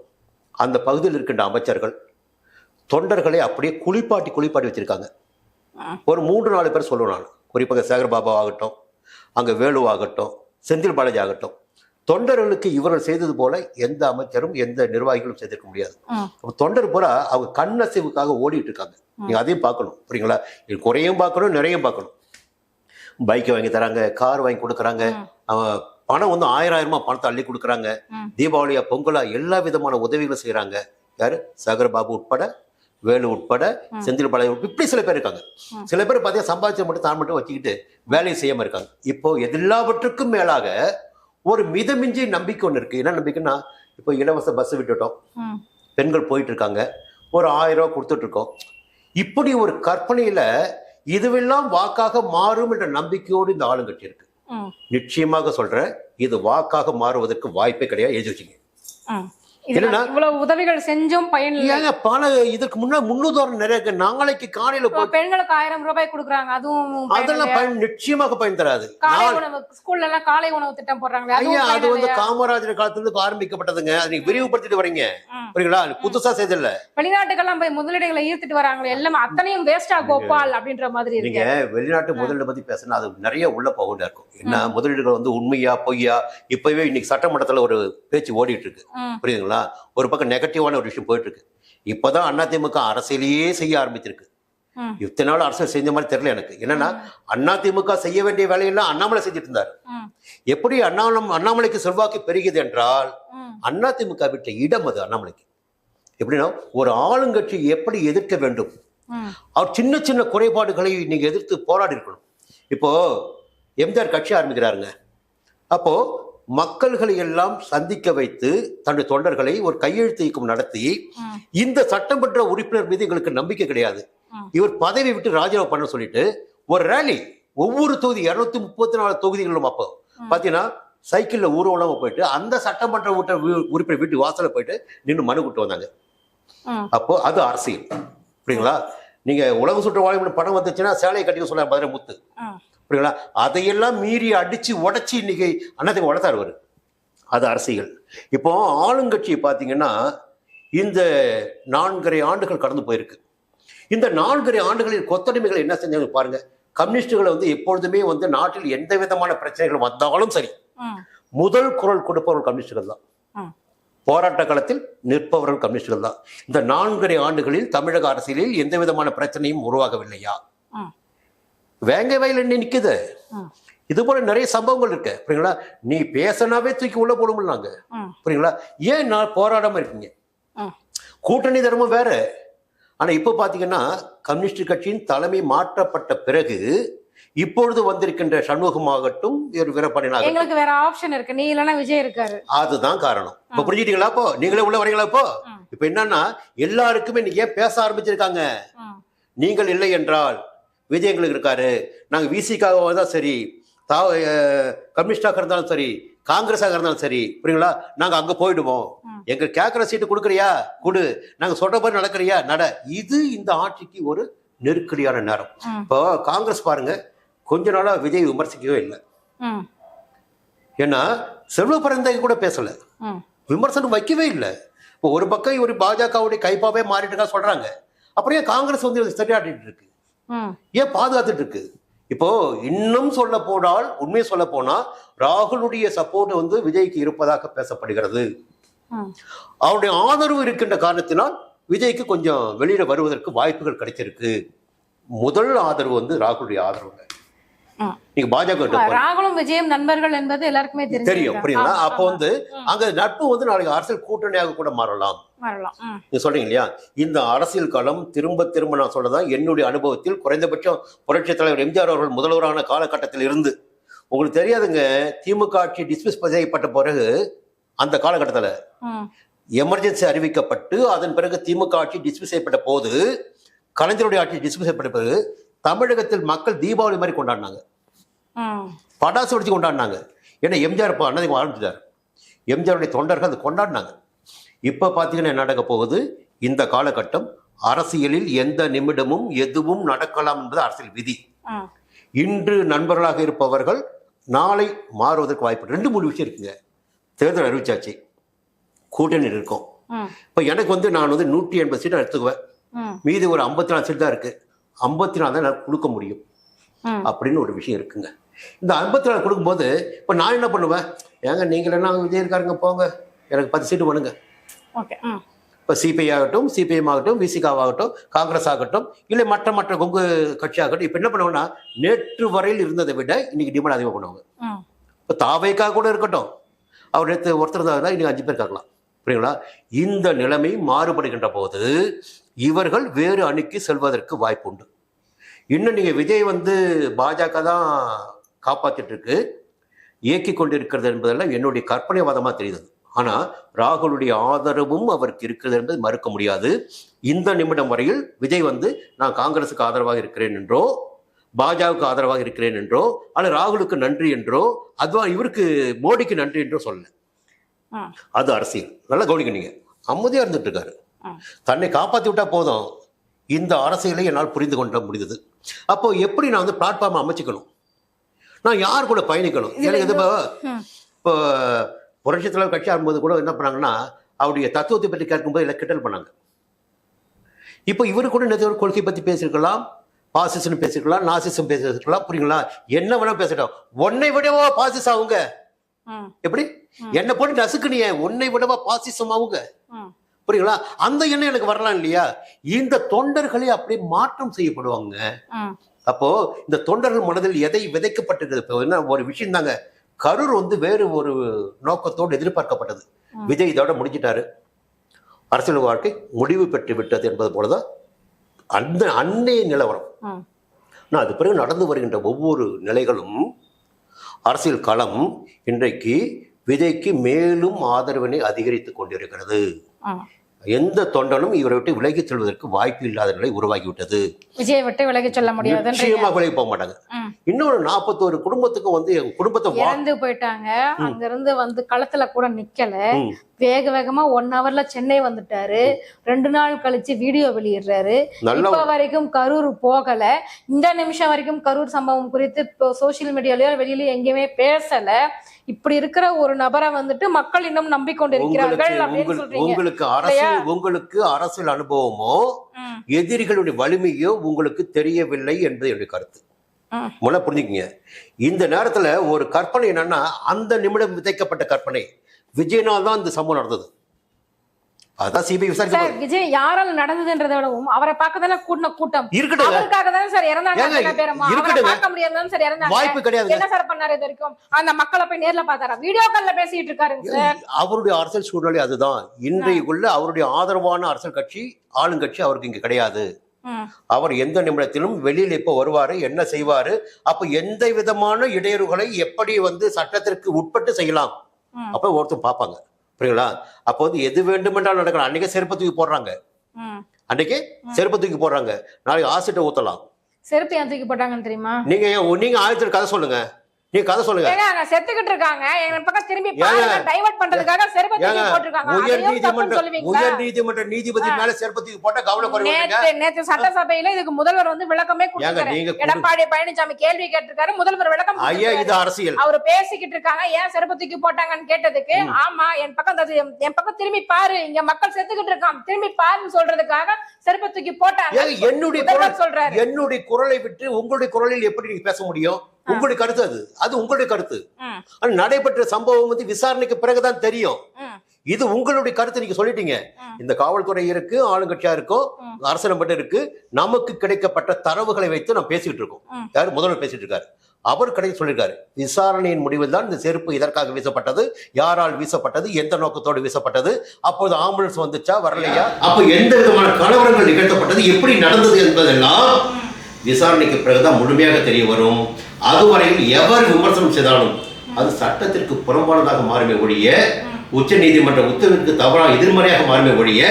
அந்த பகுதியில் இருக்கின்ற அமைச்சர்கள் தொண்டர்களை அப்படியே குளிப்பாட்டி வச்சிருக்காங்க. ஒரு 3-4 பேர் சொல்லுவேன் நான். குறிப்பாக சேகர்பாபு ஆகட்டும், அங்க வேலு ஆகட்டும், செந்தில் பாலாஜி ஆகட்டும், தொண்டர்களுக்கு இவர்கள் செய்தது போல எந்த அமைச்சரும் எந்த நிர்வாகிகளும் செய்திருக்க முடியாது. தொண்டர் பூரா அவங்க கண்ணசைவுக்காக ஓடிட்டு இருக்காங்க. நீங்க அதையும் பார்க்கணும். புரியுங்களா? குறையும் பார்க்கணும், நிறையும் பார்க்கணும். பைக்கை வாங்கி தராங்க, கார் வாங்கி கொடுக்குறாங்க, பணம் வந்து 1000 பணத்தை அள்ளி கொடுக்குறாங்க. தீபாவளியா பொங்கலா எல்லா விதமான உதவிகளும் செய்யறாங்க. யாரு? சேகர்பாபு உட்பட, வேலு உட்பட, செந்தில் பாலாஜி உட்பட, இப்படி சில பேர் இருக்காங்க. சில பேர் பார்த்தீங்கன்னா சம்பாதிச்ச மட்டும் தான் மட்டும் வச்சுக்கிட்டு வேலையை செய்யாம இருக்காங்க. இப்போ எல்லாவற்றுக்கும் மேலாக ஒரு மிதமிஞ்சி நம்பிக்கை ஒன்று இருக்கு. என்ன நம்பிக்கைன்னா, இப்போ இலவச பஸ் விட்டுட்டோம், பெண்கள் போயிட்டு இருக்காங்க, ஒரு 1000 ரூபாய் கொடுத்துட்டு இருக்கோம். இப்படி ஒரு கற்பனையில இதுவெல்லாம் வாக்காக மாறும் என்ற நம்பிக்கையோடு இந்த ஆளுங்கட்சி இருக்கு. நிச்சயமாக சொல்றேன், இது வாக்காக மாறுவதற்கு வாய்ப்பே கிடையாது. எழுதி வச்சுங்க. இவ்வளவு உதவிகள் செஞ்சும் பயன் இல்ல. பல இதற்கு முன்னாடி முன்னுதாரணம் நிறைய இருக்கு. நாளைக்கு காலையில பெண்களுக்கு 1000 ரூபாய் கொடுக்குறாங்க, அதுவும் அதெல்லாம் பயன் நிச்சயமாக பயன் தராது. காலை உணவு ஸ்கூல்ல எல்லாம் காலை உணவு திட்டம் போடுறாங்க. அது வந்து காமராஜர் காலத்துல இருந்து ஆரம்பிக்கப்பட்டதுங்க. அது நீங்க விரிவுபடுத்திட்டு வரீங்க. புரியுங்களா? புதுசா செய்தல. வெளிநாட்டுக்கெல்லாம் போய் முதலீடுகளை ஈர்த்துட்டு வராங்க. எல்லாம் அத்தனையும் வேஸ்டா கோபால் அப்படின்ற மாதிரி இருக்கு. நீங்க வெளிநாட்டு முதலீடு பத்தி பேசினா அது நிறைய உள்ள போக இருக்கும். என்ன முதலீடுகள் வந்து உண்மையா பொய்யா? இப்பவே இன்னைக்கு சட்டமன்றத்துல ஒரு பேச்சு ஓடிட்டு இருக்கு. புரியுதுங்களா? ஒரு பக்கம் நெகட்டிவான ஒரு விஷயம் போயிட்டு இருக்கு. இப்பதான் அதிமுக அரசியலையே செய்ய ஆரம்பிச்சிருக்கு. இத்தனை நாள் அரசியல் செஞ்ச மாதிரி தெரியல எனக்கு. என்னன்னா, அதிமுக செய்ய வேண்டிய வேலையெல்லாம் அண்ணாமலை செஞ்சுட்டு இருந்தார். எப்படி அண்ணாமலைக்கு செல்வாக்கு பெருகியது என்றால், அதிமுக விட்ட இடம் அது அண்ணாமலைக்கு. எப்படின்னா, ஒரு ஆளுங்கட்சி எப்படி எதிர்க்க வேண்டும், அவர் சின்ன சின்ன குறைபாடுகளை நீங்க எதிர்த்து போராடி இருக்கணும். இப்போ எம்ஜிஆர் கட்சி ஆரம்பிக்கிறாருங்க. அப்போ மக்கள்களை எல்லாம் சந்திக்க வைத்து தன்னுடைய தொண்டர்களை ஒரு கையெழுத்து இயக்கம் நடத்தி, இந்த சட்டமன்ற உறுப்பினர் மீது எங்களுக்கு நம்பிக்கை கிடையாது, இவர் பதவி விட்டு ராஜினாமா பண்ண சொல்லிட்டு ஒரு ரேலி, ஒவ்வொரு தொகுதி 234 தொகுதிகளும் அப்போ பாத்தீங்கன்னா சைக்கிள்ல ஊர்வலமா போயிட்டு அந்த சட்டமன்ற உறுப்பினர் வீட்டு வாசல்ல போயிட்டு நின்று மனு கொடுத்து வந்தாங்க. அப்போ அது அரசியல். புரியுங்களா? நீங்க உலக சுற்று வாலிபன் படம் வந்துச்சுன்னா சேலையை கட்டிக்க சொல்ல மதுரை முத்து. புரியுங்களா? அதையெல்லாம் மீறி அடிச்சு உடைச்சி இன்னைக்கு அண்ணாத்துக்கு வளர்த்தாரு அவரு. அது அரசியல். இப்போ ஆளுங்கட்சி பார்த்தீங்கன்னா இந்த 4.5 ஆண்டுகள் கடந்து போயிருக்கு. இந்த 4.5 ஆண்டுகளில் கொத்தடிமைகள் என்ன செஞ்சாங்க பாருங்க. கம்யூனிஸ்டுகளை வந்து எப்பொழுதுமே வந்து நாட்டில் எந்த விதமான பிரச்சனைகள் வந்தாலும் சரி முதல் குரல் கொடுப்பவர்கள் கம்யூனிஸ்டுகள் தான். போராட்ட காலத்தில் நிற்பவர்கள் கம்யூனிஸ்டுகள் தான். இந்த 4.5 ஆண்டுகளில் தமிழக அரசியலில் எந்த விதமான பிரச்சனையும் உருவாகவில்லையா? வேங்க வயல் என்ன நிக்குது. இது போல நிறைய சம்பவங்கள் இருக்கு. புரியுங்களா? நீ பேசினாவே தூக்கி உள்ள போட முடியலாங்க. புரியுங்களா? ஏன் நான் போராடாம இருக்கீங்க? கூட்டணி தர்மம் வேற. ஆனா இப்ப பாத்தீங்கன்னா கம்யூனிஸ்ட் கட்சியின் தலைமை மாற்றப்பட்ட பிறகு இப்பொழுது வந்திருக்கின்ற சண்முகமாகட்டும் வீரபாண்டியனாகட்டும் எங்களுக்கு வேற ஆப்ஷன் இருக்கு. நீ இல்லனா விஜய் இருக்காரு. அதுதான் காரணம். இப்ப புரிஞ்சுட்டீங்களா? இப்போ நீங்களே உள்ள வரீங்களா? இப்போ இப்ப என்னன்னா எல்லாருக்குமே நீங்க ஏன் பேச ஆரம்பிச்சிருக்காங்க. நீங்கள் இல்லை என்றால் விஜய் எங்களுக்கு இருக்காரு, நாங்க விசிக்காக தான் சரி, கம்யூனிஸ்டாக இருந்தாலும் சரி, காங்கிரஸாக இருந்தாலும் சரி, புரியுங்களா? நாங்க அங்க போயிடுவோம். எங்க கேட்கிற சீட்டு கொடுக்குறியா கொடு, நாங்க சொல்ற மாதிரி நடக்கிறியா நட. இது இந்த ஆட்சிக்கு ஒரு நெருக்கடியான நேரம். இப்போ காங்கிரஸ் பாருங்க கொஞ்ச நாளா விஜய் விமர்சிக்கவே இல்லை. ஏன்னா செல்வ பிறந்தகை கூட பேசல, விமர்சனம் வைக்கவே இல்லை. இப்போ ஒரு பக்கம் ஒரு பாஜகவுடைய கைப்பாவே மாறிட்டு சொல்றாங்க. அப்புறம் ஏன் காங்கிரஸ் வந்து சரியாட்டிட்டு இருக்கு, ஏன் பாதுகாத்துட்டு இருக்கு? இப்போ இன்னும் சொல்ல போனால், உண்மையை சொல்ல போனா ராகுலுடைய சப்போர்ட் வந்து விஜய்க்கு இருப்பதாக பேசப்படுகிறது. அவருடைய ஆதரவு இருக்கின்ற காரணத்தினால் விஜய்க்கு கொஞ்சம் வெளியில வருவதற்கு வாய்ப்புகள் கிடைச்சிருக்கு. முதல் ஆதரவு வந்து ராகுலுடைய ஆதரவுங்க. நீங்க பாஜக ராகுலும் விஜயம் நண்பர்கள் என்பது எல்லாருக்குமே தெரியும். புரியுங்களா? அப்போ வந்து அங்க நட்பு வந்து நாளைக்கு அரசியல் கூட்டணியாக கூட மாறலாம். நீங்க சொல்றீங்க இல்லையா? இந்த அரசியல் களம் திரும்ப திரும்ப நான் சொல்றதான் என்னுடைய அனுபவத்தில் குறைந்தபட்சம் புரட்சித் தலைவர் எம்ஜிஆர் அவர்கள் முதல்வரான காலகட்டத்தில் இருந்து உங்களுக்கு தெரியாதுங்க. திமுக ஆட்சி டிஸ்மிஸ் செய்யப்பட்ட பிறகு அந்த காலகட்டத்தில் எமர்ஜென்சி அறிவிக்கப்பட்டு அதன் பிறகு திமுக ஆட்சி டிஸ்மிஸ் செய்யப்பட்ட போது, கலைஞருடைய ஆட்சி டிஸ்மிஸ் செய்யப்பட்ட பிறகு தமிழகத்தில் மக்கள் தீபாவளி மாதிரி கொண்டாடினாங்க, பட்டாசு வெடிச்சு கொண்டாடினாங்க. ஏன்னா எம்ஜிஆர் இப்போ அண்ணன் ஆரம்பிச்சிட்டார், எம்ஜிஆருடைய தொண்டர்கள் அது கொண்டாடினாங்க. இப்போ பார்த்தீங்கன்னா என்ன நடக்க போகுது? இந்த காலகட்டம் அரசியலில் எந்த நிமிடமும் எதுவும் நடக்கலாம் என்பது அரசியல் விதி. இன்று நண்பர்களாக இருப்பவர்கள் நாளை மாறுவதற்கு வாய்ப்பு. 2-3 விஷயம் இருக்குங்க. தேர்தல் அறிவிச்சாச்சு, கூட்டணி இருக்கும். இப்போ எனக்கு வந்து நான் வந்து 180 சீட்டை எடுத்துக்குவேன், மீதி ஒரு 54 சீட் தான் இருக்கு, 54 தான் நான் கொடுக்க முடியும் அப்படின்னு ஒரு விஷயம் இருக்குங்க. இந்த 54 கொடுக்கும்போது இப்போ நான் என்ன பண்ணுவேன்? ஏங்க நீங்கள் என்ன விஜய் இருக்காருங்க, போங்க எனக்கு 10 சீட்டு பண்ணுங்க. இப்போ சிபிஐ ஆகட்டும், சிபிஎம் ஆகட்டும், விசிகாவ் ஆகட்டும், காங்கிரஸ் ஆகட்டும், இல்லை மற்ற கொங்கு கட்சி ஆகட்டும், இப்போ என்ன பண்ணுவோம்னா நேற்று வரையில் இருந்ததை விட இன்னைக்கு டிமாண்ட் அதிகமாக பண்ணுவாங்க. இப்போ தாவைக்காக கூட இருக்கட்டும், அவர் நேற்று ஒருத்தர் தான், இன்னைக்கு 5 பேர் காக்கலாம். புரியுங்களா? இந்த நிலைமை மாறுபடுகின்ற போது இவர்கள் வேறு அணிக்கு செல்வதற்கு வாய்ப்பு உண்டு. இன்னும் நீங்க விஜய் வந்து பாஜக தான் காப்பாத்திட்டு இருக்கு, இயக்கி கொண்டிருக்கிறது என்பதெல்லாம் என்னுடைய கற்பனைவாதமா தெரியுது. ஆனா ராகுலுடைய ஆதரவும் அவருக்கு இருக்கிறது என்பது மறுக்க முடியாது. இந்த நிமிடம் வரையில் விஜய் வந்து நான் காங்கிரசுக்கு ஆதரவாக இருக்கிறேன் என்றோ, பாஜகவுக்கு ஆதரவாக இருக்கிறேன் என்றோ, அல்ல ராகுலுக்கு நன்றி என்றோ, அதுவா இவருக்கு மோடிக்கு நன்றி என்றோ சொல்லல. அது அரசியல். நல்லா கவனிக்க. அமைதியா இருந்துட்டு இருக்காரு. தன்னை காப்பாற்றி விட்டா போதும். இந்த அரசியலை என்னால் புரிந்து கொள்ள முடியுது. அப்போ எப்படி நான் வந்து பிளாட்ஃபார்ம் அமைச்சுக்கணும், நான் யார் கூட பயணிக்கணும்? எனக்கு இது இப்போ புரட்சி தலைவர் கட்சி ஆகும்போது கூட என்ன பண்ணாங்கன்னா அவருடைய தத்துவத்தை பற்றி கேட்கும்போது எல்லாம் கிண்டல் பண்ணாங்க. இப்போ இவரு கூட நிறைய கொள்கை பற்றி பேசியிருக்கலாம், பாசிசம் பேசிருக்கலாம், நாசிசம் பேசிருக்கலாம். புரியுங்களா? என்ன வேணா பேசிட்டோம். உன்னை விடவா பாசிசம் ஆகுங்க? எப்படி என்ன போட்டு நசுக்குனிய, உன்னை விடவா பாசிசம் ஆகுங்க? புரியுங்களா? அந்த எண்ணம் எனக்கு வரலாம் இல்லையா? இந்த தொண்டர்களே அப்படி மாற்றம் செய்யப்படுவாங்க. அப்போ இந்த தொண்டர்கள் மனதில் எதை விதைக்கப்பட்டிருக்கிறது? இப்போ என்ன ஒரு விஷயம் தாங்க, கரூர் வந்து வேறு ஒரு நோக்கத்தோடு எதிர்பார்க்கப்பட்டது. விஜய் இதோட முடிஞ்சிட்டாரு, அரசியல் வாழ்க்கை முடிவு பெற்று விட்டது என்பது போலதான் அந்த அன்னைய நிலவரம். நான் அது பிறகு நடந்து வருகின்ற ஒவ்வொரு நிலைகளும் அரசியல் களம் இன்றைக்கு விஜய்க்கு மேலும் ஆதரவினை அதிகரித்துக் கொண்டிருக்கிறது. எந்த தொண்டனும் இவரை விட்டு விலகிச் செல்வதற்கு வாய்ப்பு இல்லாத நிலை உருவாகிவிட்டது. விஜயை விட்டு விலகி சொல்ல முடியாது, நிச்சயமா விலகி போக மாட்டாங்க. இன்னொரு 41 குடும்பத்துக்கும் வந்து எங்க குடும்பத்தை இறந்து போயிட்டாங்க. அங்க இருந்து வந்து களத்துல கூட நிக்கல, வேக வேகமா 1 ஹவர்ல சென்னை வந்துட்டாரு. 2 நாள் கழிச்சு வீடியோ வெளியிடுறாரு. இப்ப வரைக்கும் கரூர் போகல. இந்த நிமிஷம் வரைக்கும் கரூர் சம்பவம் குறித்து சோசியல் மீடியாலயோ வெளியில எங்கேயுமே பேசல. இப்படி இருக்கிற ஒரு நபரை வந்துட்டு மக்கள் இன்னும் நம்பிக்கொண்டிருக்கிறார்கள் அப்படின்னு சொல்றீங்க. உங்களுக்கு அரசியல் அனுபவமோ எதிரிகளுடைய வலிமையோ உங்களுக்கு தெரியவில்லை என்பது என்னுடைய கருத்து. முன்ன புரிஞ்சுக்கீங்க. இந்த நேரத்துல ஒரு கற்பனை என்னன்னா, அந்த நிமிடம் விதைக்கப்பட்ட கற்பனை விஜயனால் தான் இந்த சம்பவம் நடந்தது. அதான் சிபிஐ விசாரிக்க. விஜய் யாரால நடந்ததுன்றதை விடவும் அவரை பார்க்கதானே கூட்டின கூட்டம் அவருக்காக தானே சார் இறந்தாங்க. பார்க்க முடியாதுன்னு சார் இறந்தாங்க. வாய்ப்பு கிடையாது. என்ன சார் பண்ணாரு இது வரைக்கும்? அந்த மக்களை போய் நேர்ல பார்த்தாரா? வீடியோ கால்ல பேசிட்டு இருக்காருங்க சார். அவருடைய அரசியல் சூழ்நிலை அதுதான். இன்றைக்குள்ள அவருடைய ஆதரவான அரசியல் கட்சி ஆளுங்கட்சி அவருக்கு இங்க கிடையாது. அவர் எந்த நிமிடத்திலும் வெளியில் எப்ப வருவாரு, என்ன செய்வாரு, அப்ப எந்த விதமான இடையூறுகளை எப்படி வந்து சட்டத்திற்கு உட்பட்டு செய்யலாம் அப்ப ஒருத்தர் பார்ப்பாங்க. புரியுங்களா? அப்போ வந்து எது வேண்டுமென்றாலும் நடக்கலாம். அன்னைக்கே செருப்பை தூக்கி போடுறாங்க, அன்னைக்கு செருப்பை தூக்கி போடுறாங்க, நாளைக்கு ஆசிட்ட ஊத்தலாம். செருப்பு ஏன் தூக்கி போட்டாங்கன்னு தெரியுமா? நீங்க ஆயிரத்தில் கதை சொல்லுங்க. நீங்க கதை சொல்லுங்க. செத்துக்கிட்டு இருக்காங்க, எங்க பக்கம் திரும்பி பாருங்க, டைவர்ட் பண்றதுக்காக செருப்பை தூக்கி போட்டுருக்காங்க. உயர் நீதிமன்ற நீதிபதி மேல செருப்பை தூக்கி போட்டா கவலை குறையுங்க. நேத்து சட்டசபையில இதுக்கு முதல்வர் வந்து விளக்கமே கொடுத்தாரு. எடப்பாடி பழனிசாமி கேள்வி கேட்டிருக்காரு, முதல்வர் விளக்கம். ஐயா, இது அரசியல். அவர் பேசிக்கிட்டு இருக்காங்க, ஏன் செருப்பை தூக்கி போட்டாங்கன்னு கேட்டதுக்கு, ஆமா என் பக்கம் திரும்பி பாரு, இங்க மக்கள் செத்துக்கிட்டு இருக்கான், திரும்பி பாருன்னு சொல்றதுக்காக செருப்பை தூக்கி போட்டாங்க. என்னுடைய குரலை விட்டு உங்களுடைய குரலில் எப்படி நீங்க பேச முடியும்? உங்களுடைய கருத்து அது உங்களுடைய கருத்து. நடைபெற்ற சம்பவம் வந்து விசாரணைக்கு பிறகுதான் தெரியும். இது உங்களுடைய கருத்து. நீங்க சொல்லிட்டீங்க. இந்த காவல்துறை இருக்கு, ஆளுங்கட்சியா இருக்கும், அரசியல் இருக்கு. நமக்கு கிடைக்கப்பட்ட தரவுகளை வைத்து நாம் பேசிட்டு இருக்கோம். யாரு முதல்வர் பேசிட்டு இருக்காரு. அவர் கடைசி சொல்லியிருக்காரு, விசாரணையின் முடிவில் தான் இந்த செருப்பு இதற்காக வீசப்பட்டது, யாரால் வீசப்பட்டது, எந்த நோக்கத்தோடு வீசப்பட்டது, அப்போது ஆம்புலன்ஸ் வந்துச்சா வரலையா, அப்போ எந்த விதமான கலவரங்கள் நிகழ்த்தப்பட்டது, எப்படி நடந்தது என்பதெல்லாம் விசாரணைக்கு பிறகுதான் முழுமையாக தெரிய வரும். அதுவரையில் எவர் விமர்சனம் செய்தாலும் அது சட்டத்திற்கு புறம்பானதாக மாறுமே ஒழிய, உச்ச நீதிமன்ற உத்தரவுக்கு தவறாக எதிர்மறையாக மாறுமே ஒழிய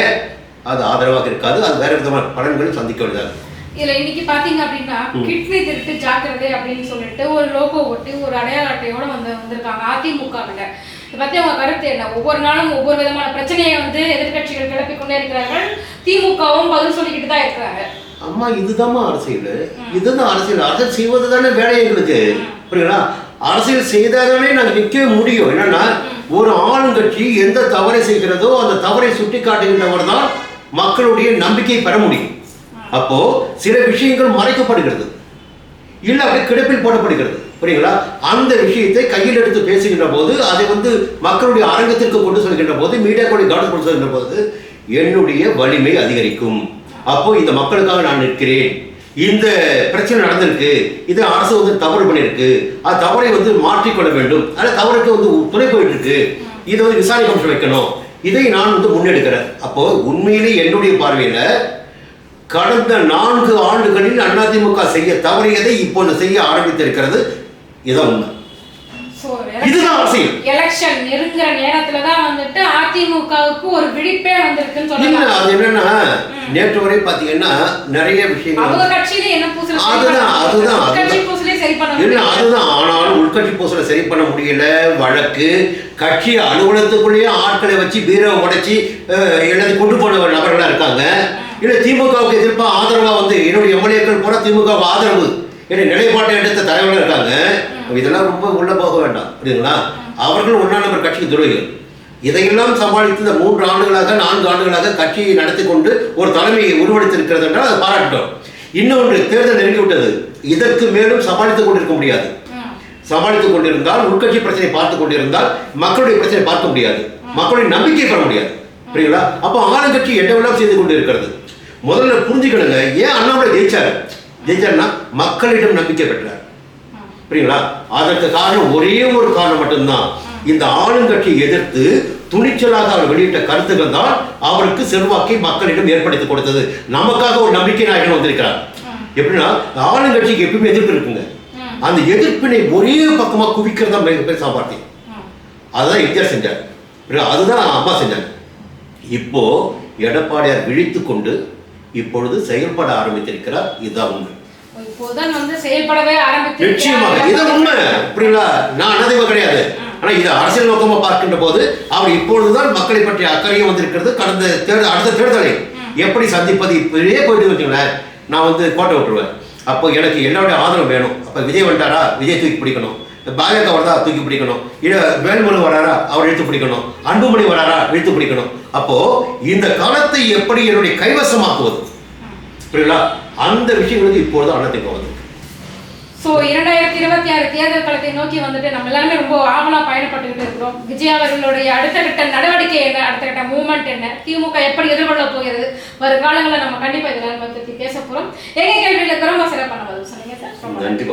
அது ஆதரவாக இருக்காது. அது வேற விதமான பலன்களை சந்திக்க வேண்டியது. இதுல இன்னைக்கு பாத்தீங்க அப்படின்னா, கிட்னி திருட்டு ஜாக்கிரதை அப்படின்னு சொல்லிட்டு ஒரு லோகோ ஒட்டி ஒரு அடையாள அட்டையோட வந்திருக்காங்க அதிமுகவில. இதை பத்தி அவங்க கருத்து என்ன? ஒவ்வொரு நாளும் ஒவ்வொரு விதமான பிரச்சனையை வந்து எதிர்கட்சிகள் கிளப்பிக் கொண்டே இருக்கிறார்கள், திமுகவும் பதில் சொல்லிக்கிட்டு தான் இருக்கிறாங்க. அம்மா, இதுதான் அரசியல். இதுதான் அரசியல். அரசியல் செய்வது தானே வேலை எங்களுக்கு. புரியுங்களா? அரசியல் செய்தாலே நாங்கள் நிற்கவே முடியும். என்னன்னா, ஒரு ஆளுங்கட்சி எந்த தவறை செய்கிறதோ அந்த தவறை சுட்டி காட்டுகின்றவர் தான் மக்களுடைய நம்பிக்கையை பெற முடியும். அப்போ சில விஷயங்கள் மறைக்கப்படுகிறது, இல்ல அப்படியே கிடப்பில் போடப்படுகிறது. புரியுங்களா? அந்த விஷயத்தை கையில் எடுத்து பேசுகின்ற போது, அதை வந்து மக்களுடைய அரங்கத்திற்கு கொண்டு செல்கின்ற போது, மீடியாக்களுடைய கவனம் கொண்டு செல்கின்ற போது என்னுடைய வலிமை அதிகரிக்கும். அப்போ இந்த மக்களுக்காக நான் நிற்கிறேன், இந்த பிரச்சனை நடந்திருக்கு, இது அரசு வந்து தவறு பண்ணியிருக்கு, அது தவறை வந்து மாற்றிக்கொள்ள வேண்டும், அதில் தவறுக்கு வந்து துணை போயிட்டு இருக்கு, இதை வந்து விசாரணை கமிஷன் வைக்கணும், இதை நான் வந்து முன்னெடுக்கிறேன். அப்போ உண்மையிலே என்னுடைய பார்வையில கடந்த 4 ஆண்டுகளில் அதிமுக செய்ய தவறியதை இப்போது செய்ய ஆரம்பித்திருக்கிறது. இதான் உண்மை. இதுதான் அரசியல். எலெக்ஷன் நெருங்குற நேரத்துல தான் வந்துட்டு அதிமுகவுக்கு ஒரு விழிப்பே வந்திருக்குன்னு சொல்லலாம். அது என்னன்னா, நேற்று வரை பாத்தீங்கன்னா நிறைய விஷயங்கள் அவங்க கட்சியில என்ன பூசல, அதுதான் உட்கட்சி பூசலே சரி பண்ண முடியல. அதுதான். ஆனாலும் உள்கட்சி பூசலை சரி பண்ண முடியல. வழக்கு கட்சி அலுவலகத்துக்குள்ளேயே ஆட்களை வச்சு பீரவை உடைச்சி எல்லாத்தையும் கொண்டு போன நபர்களா இருக்காங்க. இல்ல திமுகவுக்கு எதிர்ப்பா ஆதரவா வந்து என்னுடைய எம்எல்ஏக்கள் பூரா திமுகவுக்கு ஆதரவு என்னுடைய நிலைப்பாட்டை எடுத்த தலைவர்கள் இருக்காங்க. இதெல்லாம் ரொம்ப உள்ள போக வேண்டாம். புரியுங்களா? அவர்கள் 1ஆம் நம்பர் கட்சிக்கு துறைகள். இதையெல்லாம் சமாளித்து இந்த 3 ஆண்டுகளாக 4 ஆண்டுகளாக கட்சியை நடத்தி கொண்டு ஒரு தலைமையை உருவெடுத்திருக்கிறது என்றால் அதை பாராட்டோம். இன்னொன்று, தேர்தல் நெருங்கிவிட்டது. இதற்கு மேலும் சமாளித்துக் கொண்டிருக்க முடியாது. சமாளித்துக் கொண்டிருந்தால், உள்கட்சி பிரச்சனை பார்த்துக் கொண்டிருந்தால் மக்களுடைய பிரச்சனை பார்க்க முடியாது, மக்களுடைய நம்பிக்கை பெற முடியாது. புரியுங்களா? அப்போ ஆளுங்கட்சி என்னவெல்லாம் செய்து கொண்டு இருக்கிறது. முதல்ல புரிஞ்சுக்கணுங்க, ஏன் அண்ணாமலை ஜெயிச்சார்னா மக்களிடம் நம்பிக்கை பெற்றார். புரியுங்களா? அதற்கு காரணம் ஒரே ஒரு காரணம் மட்டும்தான், இந்த ஆளுங்கட்சியை எதிர்த்து துணிச்சலாக அவர் வெளியிட்ட கருத்துக்கள் தான் அவருக்கு செல்வாக்கை மக்களிடம் ஏற்படுத்தி கொடுத்தது. நமக்காக ஒரு நம்பிக்கை நாயகன் வந்திருக்கிறார். எப்படின்னா, ஆளுங்கட்சிக்கு எப்பவுமே எதிர்ப்பு இருக்குங்க. அந்த எதிர்ப்பினை ஒரே பக்கமா குவிக்கிறதா மிகப்பெரிய சாமர்த்தியம். அதுதான் எம்ஜிஆர் செஞ்சார், அதுதான் அம்மா செஞ்சாங்க. இப்போ எடப்பாடியார் விழித்து கொண்டு இப்பொழுது செயல்பட ஆரம்பித்திருக்கிறார். இதுதான் உண்மை. இப்போதான் வந்து செயல்படவே ஆரம்பித்து நிச்சயமாக இது உண்மை. புரியல, நான் அனதிவ கிடையாது. ஆனா இது அரசியல் நோக்கமா பார்க்கின்ற போது அவர் இப்பொழுதுதான் மக்களை பற்றிய அக்கறையும் வந்திருக்கிறது. கடந்த அடுத்த தேர்தலை எப்படி சந்திப்பது இப்படியே போயிட்டு வச்சுங்களேன். நான் வந்து கோட்டை விட்டுருவேன். அப்போ எனக்கு எல்லாருடைய ஆதரவு வேணும். அப்போ விஜய் வந்துட்டாரா, விஜய் தூக்கி பிடிக்கணும். பாஜக வரதா தூக்கி பிடிக்கணும். வேல்மணி வராரா, அவர் இழுத்து பிடிக்கணும். அன்புமணி வராரா, இழுத்து பிடிக்கணும். அப்போ இந்த காலத்தை எப்படி என்னுடைய கைவசமாக்குவது, புரியல, அந்த விஷயங்களுக்கு இப்பொழுது அண்ணத்திற்கு வந்து. ஸோ 2026 தேர்தல் களத்தை நோக்கி வந்துட்டு நம்ம எல்லாருமே ரொம்ப ஆவலா பயணப்பட்டுக்கிட்டு இருக்கிறோம். விஜய் அவர்களுடைய அடுத்த கட்ட நடவடிக்கை என்ன, அடுத்த கட்ட மூவ்மெண்ட் என்ன, திமுக எப்படி எதிர்கொள்ள போகிறது, வருங்காலங்களில் நம்ம கண்டிப்பா இதெல்லாம் பற்றி பேச போறோம். எங்க கேள்வியில் ரொம்ப சிறப்பான பதில் சொன்னீங்க சார். நன்றி.